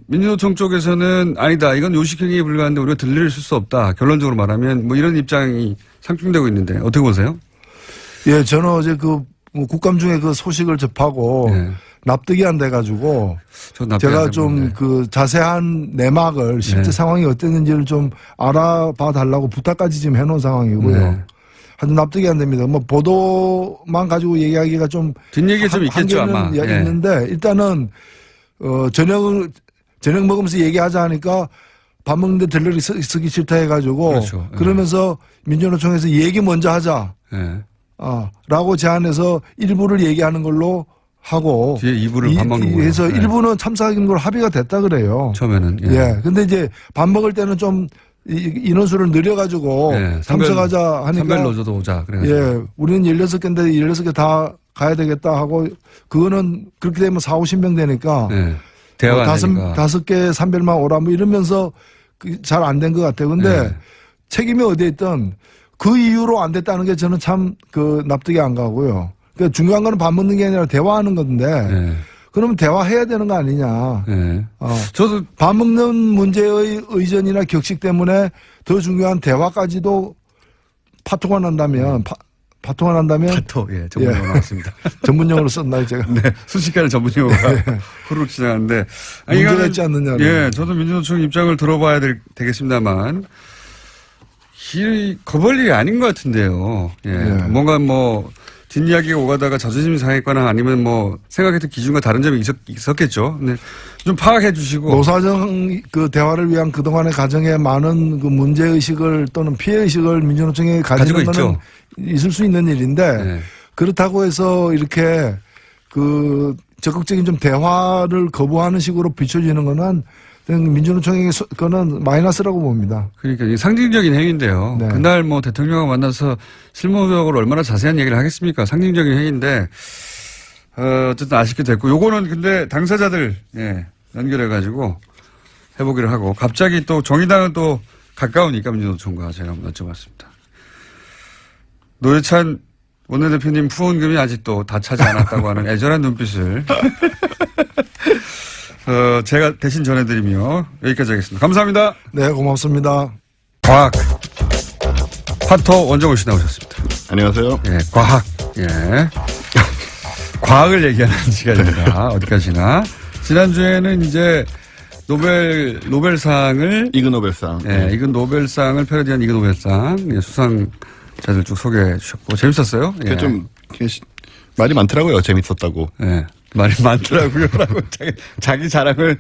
민주노총 쪽에서는 아니다. 이건 요식행위에 불과한데 우리가 들릴 수 없다. 결론적으로 말하면 뭐 이런 입장이 상충되고 있는데 어떻게 보세요? 예, 저는 어제 국감 중에 그 소식을 접하고 납득이 안 돼가지고 제가 좀 그 자세한 내막을 실제 상황이 어땠는지를 좀 알아봐 달라고 부탁까지 지금 해놓은 상황이고요. 하여튼 납득이 안 됩니다. 뭐 보도만 가지고 얘기하기가 좀 뒷얘기 좀 있겠죠 아마. 있는데 일단은 저녁 먹으면서 얘기하자 하니까 밥 먹는데 들러리 쓰기 싫다 해가지고 그렇죠. 그러면서 민주노총에서 얘기 먼저 하자. 라고 제안해서 일부를 얘기하는 걸로 하고 뒤에 2부를 밥 먹는 거예요. 해서 일부는 참석하는 걸 합의가 됐다 그래요. 처음에는. 예. 근데 이제 밥 먹을 때는 좀 인원수를 늘려가지고 참석하자 하니까. 산별노조도 오자. 그래가지고. 예. 우리는 16개인데 16개 다 가야 되겠다 하고 그거는 그렇게 되면 40-50명 되니까. 대화가 안 되니까. 5개 산별만 오라 뭐 이러면서 잘 안 된 것 같아요. 근데 책임이 어디에 있든 그 이유로 안 됐다는 게 저는 참 납득이 안 가고요. 그러니까 중요한 거는 밥 먹는 게 아니라 대화하는 건데 그러면 대화해야 되는 거 아니냐. 저도 밥 먹는 문제의 의전이나 격식 때문에 더 중요한 대화까지도 파토가 난다면 파토, 전문용어 나왔습니다. 전문용어로 썼나요, 제가? 네, 순식간에 전문용어가 후루룩 지나가는데. 문제가 있지 않느냐. 예, 저도 민주노총 입장을 들어봐야 되겠습니다만, 겁을 일이 아닌 것 같은데요. 뭔가 뭐, 뒷이야기가 오가다가 자존심이 상했거나 아니면 뭐, 생각했던 기준과 다른 점이 있었겠죠. 네. 좀 파악해 주시고. 노사정 대화를 위한 그동안의 과정에 많은 문제의식을 또는 피해의식을 민주노총에 가지고 있죠. 있을 수 있는 일인데 그렇다고 해서 이렇게 적극적인 좀 대화를 거부하는 식으로 비춰지는 거는 민주노총에게 그거는 마이너스라고 봅니다. 그러니까 상징적인 행위인데요. 그날 뭐 대통령과 만나서 실무적으로 얼마나 자세한 얘기를 하겠습니까? 상징적인 행위인데 어쨌든 아쉽게 됐고 요거는 근데 당사자들 연결해가지고 해보기로 하고 갑자기 또 정의당은 또 가까우니까 민주노총과 제가 한번 여쭤봤습니다. 노회찬 원내대표님 후원금이 아직도 다 차지 않았다고 하는 애절한 눈빛을 제가 대신 전해드리며 여기까지 하겠습니다. 감사합니다. 네, 고맙습니다. 과학 파토 원정호 씨 나오셨습니다. 안녕하세요. 과학. 과학을 얘기하는 시간입니다. 어디까지나. 지난주에는 이제 노벨상을 이그노벨상. 이그 노벨상을 패러디한 이그 노벨상 수상자들 쭉 소개해 주셨고 재밌었어요. 좀 말이 많더라고요. 재밌었다고. 말이 많더라고요라고 자기 자랑을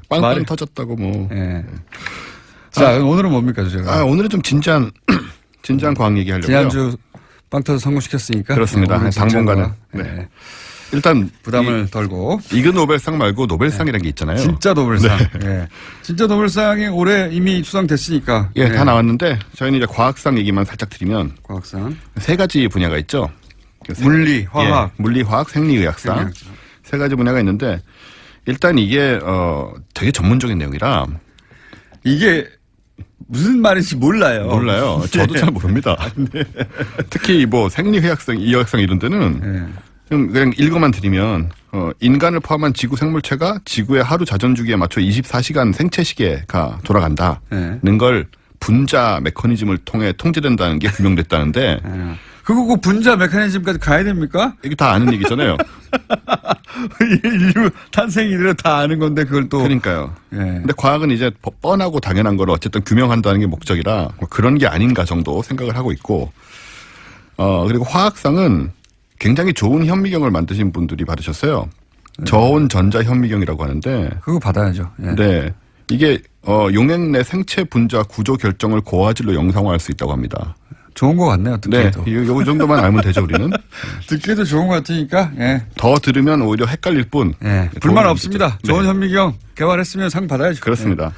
빵빵 말을- 터졌다고 뭐. 예. 자, 오늘은 뭡니까 주제가? 오늘은 좀 진지한 과학 얘기하려고요. 지난주 빵 터져 성공시켰으니까 그렇습니다. 오늘은 당분간은. 진짜가, 네. 일단 부담을 덜고 이그 노벨상 말고 노벨상이라는 게 있잖아요. 진짜 노벨상. 예. 진짜 노벨상이 올해 이미 수상됐으니까. 예, 다 나왔는데 저희는 이제 과학상 얘기만 살짝 드리면 과학상. 세 가지 분야가 있죠. 물리, 화학. 예, 물리, 화학, 생리의학상 생리의학상. 세 가지 분야가 있는데 일단 이게 되게 전문적인 내용이라 이게 무슨 말인지 몰라요. 몰라요. 저도 잘 모릅니다. 특히 뭐 생리의학상, 의학상 이런 데는 예. 그냥 읽어만 드리면 인간을 포함한 지구 생물체가 지구의 하루 자전 주기에 맞춰 24시간 생체 시계가 돌아간다는 걸 분자 메커니즘을 통해 통제된다는 게 규명됐다는데 예. 그거 그 분자 메커니즘까지 가야 됩니까? 이게 다 아는 얘기잖아요. 인류 탄생이래 다 아는 건데 그걸 또. 그러니까요. 예. 근데 과학은 이제 뻔하고 당연한 걸 어쨌든 규명한다는 게 목적이라 뭐 그런 게 아닌가 정도 생각을 하고 있고 그리고 화학상은 굉장히 좋은 현미경을 만드신 분들이 받으셨어요. 저온 전자 현미경이라고 하는데 그거 받아야죠. 예. 네. 이게 용액 내 생체 분자 구조 결정을 고화질로 영상화할 수 있다고 합니다. 좋은 거 같네요. 네. 듣기에도. 요 정도만 알면 되죠, 우리는. 듣기에도 좋은 거 같으니까. 예. 더 들으면 오히려 헷갈릴 뿐. 예. 불만 도움이 없습니다. 되죠. 좋은 네. 현미경 개발했으면 상 받아야죠. 그렇습니다.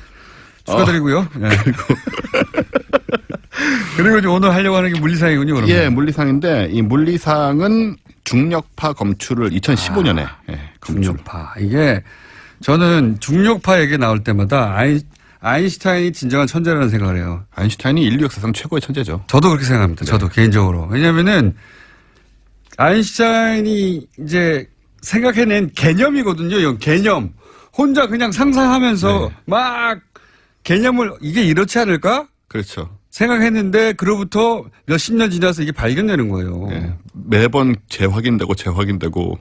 예. 축하드리고요. 예. 그리고 이제 오늘 하려고 하는 게 물리상이군요. 그러면. 예, 물리상인데 이 물리상은 중력파 검출을 2015년에 검출. 중력파. 이게 저는 중력파 얘기 나올 때마다 아인슈타인이 진정한 천재라는 생각을 해요. 아인슈타인이 인류 역사상 최고의 천재죠. 저도 그렇게 생각합니다. 저도 개인적으로. 왜냐면은 아인슈타인이 이제 생각해낸 개념이거든요. 이 개념. 혼자 그냥 상상하면서 막 개념을 이게 이렇지 않을까? 그렇죠. 생각했는데 그로부터 몇십 년 지나서 이게 발견되는 거예요. 예. 매번 재확인되고.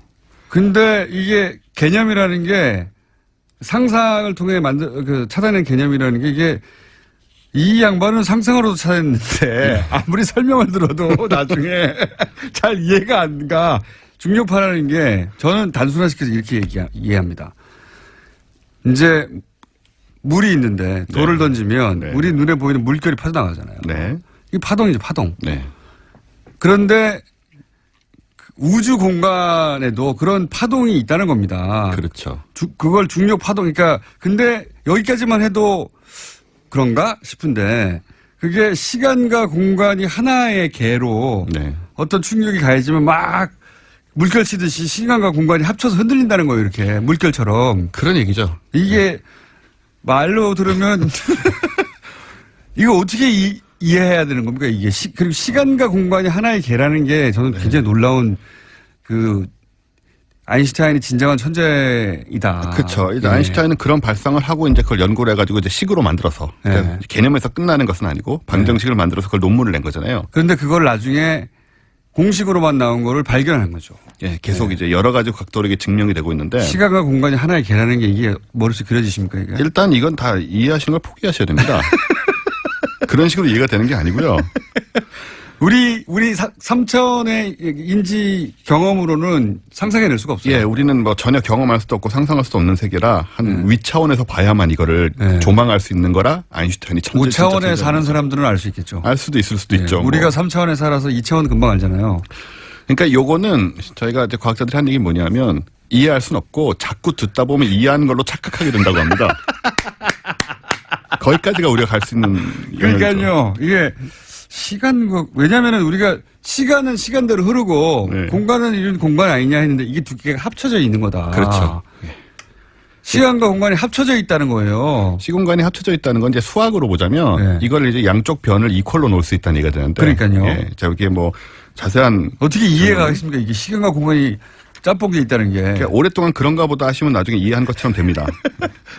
근데 이게 개념이라는 게 상상을 통해 찾아낸 개념이라는 게 이게 이 양반은 상상으로도 찾았는데 아무리 설명을 들어도 나중에 잘 이해가 안 가. 중력파라는 게 저는 단순화시켜서 이렇게 이해합니다. 이제 물이 있는데 돌을 던지면 우리 눈에 보이는 물결이 퍼져나가잖아요. 네. 이게 파동이죠, 파동. 네. 그런데 우주 공간에도 그런 파동이 있다는 겁니다. 그렇죠. 그걸 중력 파동, 그러니까 근데 여기까지만 해도 그런가 싶은데 그게 시간과 공간이 하나의 개로 어떤 충격이 가해지면 막 물결 치듯이 시간과 공간이 합쳐서 흔들린다는 거예요, 이렇게. 물결처럼. 그런 얘기죠. 이게 말로 들으면 이거 어떻게 이해해야 되는 겁니까? 이게 그리고 시간과 공간이 하나의 개라는 게 저는 굉장히 놀라운 아인슈타인이 진정한 천재이다. 그렇죠. 이제 아인슈타인은 그런 발상을 하고 이제 그걸 연구를 해가지고 이제 식으로 만들어서 개념에서 끝나는 것은 아니고 방정식을 만들어서 그걸 논문을 낸 거잖아요. 그런데 그걸 나중에 공식으로만 나온 거를 발견한 거죠. 예, 계속 이제 여러 가지 각도로 이게 증명이 되고 있는데 시간과 공간이 하나의 개라는 게 이게 머릿속에 그려지십니까? 이게? 일단 이건 다 이해하시는 걸 포기하셔야 됩니다. 그런 식으로 이해가 되는 게 아니고요. 우리 3차원의 인지 경험으로는 상상해낼 수가 없어요. 예, 우리는 뭐 전혀 경험할 수도 없고 상상할 수도 없는 세계라 한 위차원에서 봐야만 이거를 조망할 수 있는 거라 아인슈타인이 천재. 5차원에 사는 사람들은 알 수 있겠죠. 알 수도 있을 수도 있죠. 우리가 3차원에 살아서 2차원 금방 알잖아요. 그러니까 요거는 저희가 이제 과학자들이 하는 얘기 뭐냐면 이해할 수는 없고 자꾸 듣다 보면 이해하는 걸로 착각하게 된다고 합니다. 거기까지가 우리가 갈 수 있는. 그러니까요. 이게 왜냐면은 우리가 시간은 시간대로 흐르고 공간은 이런 공간 아니냐 했는데 이게 두 개가 합쳐져 있는 거다. 그렇죠. 시간과 공간이 합쳐져 있다는 거예요. 시공간이 합쳐져 있다는 건 이제 수학으로 보자면 이걸 이제 양쪽 변을 이퀄로 놓을 수 있다는 얘기가 되는데. 그러니까요. 예, 저게 뭐 자세한. 어떻게 이해가 가겠습니까? 이게 시간과 공간이 짬뽕돼 있다는 게. 그러니까 오랫동안 그런가 보다 하시면 나중에 이해한 것처럼 됩니다.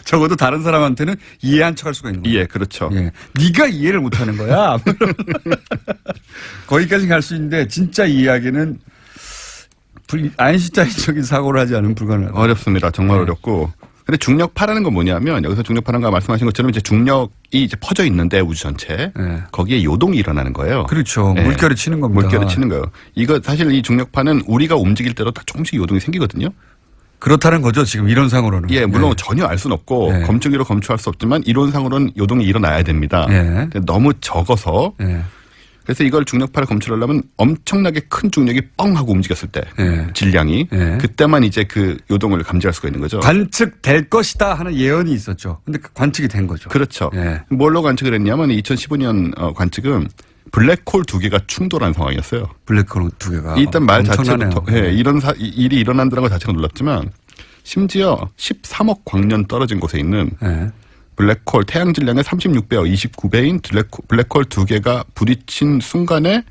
적어도 다른 사람한테는 이해한 척할 수가 있는 거예요. 예, 그렇죠. 예. 네가 이해를 못하는 거야. 거기까지 갈 수 있는데 진짜 이해하기는 아인슈타인적인 사고를 하지 않으면 불가능하다. 어렵습니다. 정말 어렵고. 근데 중력파라는 건 뭐냐면 여기서 중력파라는 거 말씀하신 것처럼 이제 중력이 이제 퍼져 있는데 우주 전체 거기에 요동이 일어나는 거예요. 그렇죠. 네. 물결이 치는 겁니다. 물결이 치는 거예요. 이거 사실 이 중력파는 우리가 움직일 때로 다 조금씩 요동이 생기거든요. 그렇다는 거죠. 지금 이론상으로는. 예, 물론 예. 전혀 알 수는 없고 예. 검증기로 검출할 수 없지만 이론상으로는 요동이 일어나야 됩니다. 예. 근데 너무 적어서 예. 그래서 이걸 중력파를 검출하려면 엄청나게 큰 중력이 뻥 하고 움직였을 때 예. 질량이 예. 그때만 이제 그 요동을 감지할 수가 있는 거죠. 관측될 것이다 하는 예언이 있었죠. 근데 그 관측이 된 거죠. 그렇죠. 예. 뭘로 관측을 했냐면 2015년 관측은 블랙홀 두 개가 충돌한 상황이었어요. 블랙홀 두 개가. 일단 말 엄청나네요. 자체부터 예, 이런 일이 일어난다는 것 자체가 놀랍지만 심지어 13억 광년 떨어진 곳에 있는 예. 블랙홀 태양 질량의 36배와 29배인 블랙홀 두 개가 부딪힌 순간에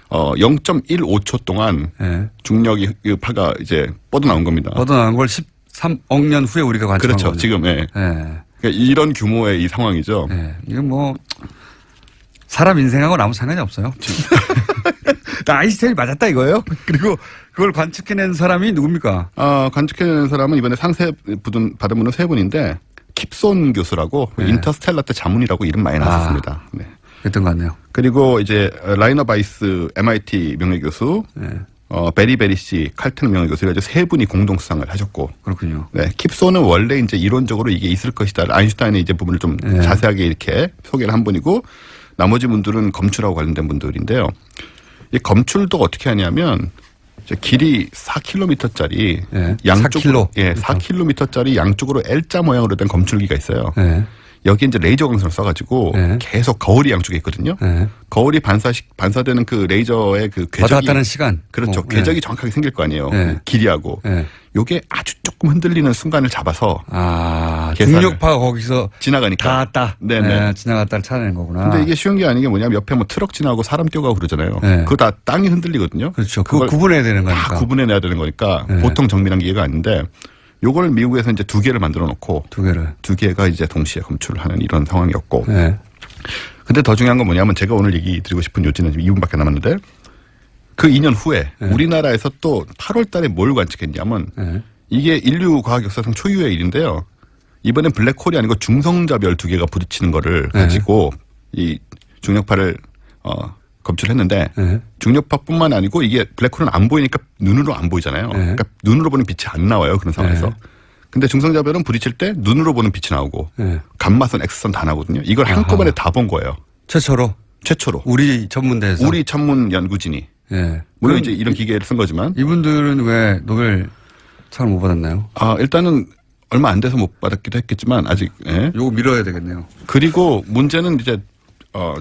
0.15초 동안 예. 중력이 그 파가 이제 뻗어나온 겁니다. 뻗어나온 걸 13억 년 후에 우리가 관측한 그렇죠. 거죠. 지금 예. 예. 그러니까 이런 규모의 이 상황이죠. 예. 이거 뭐 사람 인생하고는 아무 상관이 없어요. 나 아인슈타인이 맞았다 이거예요. 그리고 그걸 관측해낸 사람이 누굽니까? 관측해낸 사람은 이번에 상세 받은 분은 세 분인데 킵손 교수라고 네. 인터스텔라 때 자문이라고 이름 많이 나왔습니다. 네. 그랬던 것 같네요. 그리고 이제 라이너 바이스 MIT 명예교수, 네. 베리 베리시 칼튼 명예교수 이렇게 세 분이 공동 수상을 하셨고, 그렇군요. 네, 킵손은 원래 이제 이론적으로 이게 있을 것이다. 아인슈타인의 이제 부분을 좀 네. 자세하게 이렇게 소개를 한 분이고, 나머지 분들은 검출하고 관련된 분들인데요. 이 검출도 어떻게 하냐면 이제 길이 4km짜리 네. 양쪽으로 4km. 예, 4km짜리 양쪽으로 L자 모양으로 된 검출기가 있어요. 네. 여기 이제 레이저 광선을 써가지고 네. 계속 거울이 양쪽에 있거든요. 네. 거울이 반사되는 그 레이저의 그 왔다 궤적이 갔다 하는 시간. 그렇죠. 뭐, 궤적이 정확하게 생길 거 아니에요. 네. 길이하고. 네. 요게 아주 조금 흔들리는 순간을 잡아서 중력파가 거기서 지나가니까. 닿았다. 네네. 네, 지나갔다를 찾아낸 거구나. 근데 이게 쉬운 게 아닌 게 뭐냐면 옆에 뭐 트럭 지나가고 사람 뛰어가고 그러잖아요. 네. 그거 다 땅이 흔들리거든요. 그렇죠. 그거 그걸 구분해야 되는 다 거니까. 구분해내야 되는 거니까 네. 보통 정밀한 기계가 아닌데 요걸 미국에서 이제 두 개를 만들어 놓고 두 개를. 두 개가 이제 동시에 검출을 하는 이런 상황이었고. 네. 근데 더 중요한 건 뭐냐면 제가 오늘 얘기 드리고 싶은 요지는 지금 2분밖에 남았는데 그 2년 후에 네. 우리나라에서 또 8월 달에 뭘 관측했냐면 네. 이게 인류 과학 역사상 초유의 일인데요. 이번엔 블랙홀이 아니고 중성자별 두 개가 부딪히는 거를 네. 가지고 이 중력파를 검출했는데 네. 중력파뿐만 아니고 이게 블랙홀은 안 보이니까 눈으로 안 보이잖아요. 네. 그러니까 눈으로 보는 빛이 안 나와요. 그런 상황에서. 네. 근데 중성자별은 부딪힐 때 눈으로 보는 빛이 나오고 네. 감마선, X선 다 나거든요. 이걸 한꺼번에 다 본 거예요. 최초로 최초로. 우리 전문대에서. 우리 천문 연구진이. 예. 물론 이제 이런 기계를 쓴 거지만. 이분들은 왜 노벨 상을 못 받았나요? 일단은 얼마 안 돼서 못 받았기도 했겠지만 아직. 예. 요거 밀어야 되겠네요. 그리고 문제는 이제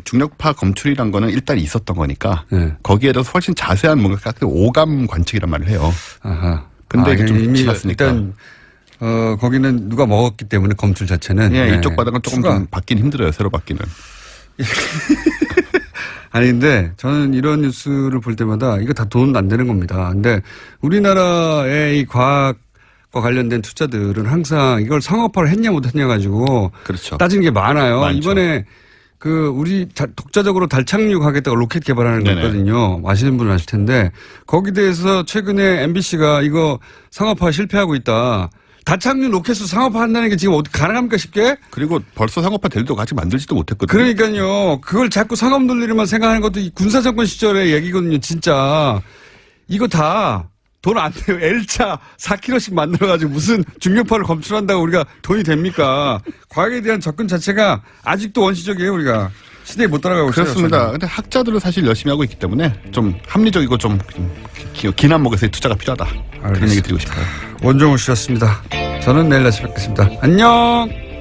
중력파 검출이란 거는 일단 있었던 거니까 네. 거기에 대해서 훨씬 자세한 뭔가 오감 관측이란 말을 해요. 아하. 근데 이게 좀 이미 지났으니까. 일단 거기는 누가 먹었기 때문에 검출 자체는. 예, 네. 이쪽 바닥은 조금 추가. 좀 받긴 힘들어요. 새로 받기는. 아니 근데 저는 이런 뉴스를 볼 때마다 이거 다 돈 안 되는 겁니다. 근데 우리나라의 이 과학과 관련된 투자들은 항상 이걸 상업화를 했냐 못했냐 가지고 그렇죠. 따지는 게 많아요. 많죠. 이번에 우리 독자적으로 달 착륙하겠다고 로켓 개발하는 거 네네. 있거든요. 아시는 분은 아실 텐데 거기 대해서 최근에 MBC가 이거 상업화 실패하고 있다. 달 착륙 로켓을 상업화한다는 게 지금 어떻게 가능합니까 쉽게? 그리고 벌써 상업화 될 때도 아직 만들지도 못했거든요. 그러니까요. 그걸 자꾸 상업 논리로만 생각하는 것도 이 군사정권 시절의 얘기거든요. 진짜. 이거 다 돈 안 돼요. L차 4km씩 만들어가지고 무슨 중력파를 검출한다고 우리가 돈이 됩니까? 과학에 대한 접근 자체가 아직도 원시적이에요. 우리가. 시대에 못 따라가고 있어요. 그렇습니다. 저는. 근데 학자들은 사실 열심히 하고 있기 때문에 좀 합리적이고 좀 긴 안목에서의 투자가 필요하다. 그런 알겠습니다. 얘기 드리고 싶어요. 원종우 씨였습니다. 저는 내일 다시 뵙겠습니다. 안녕!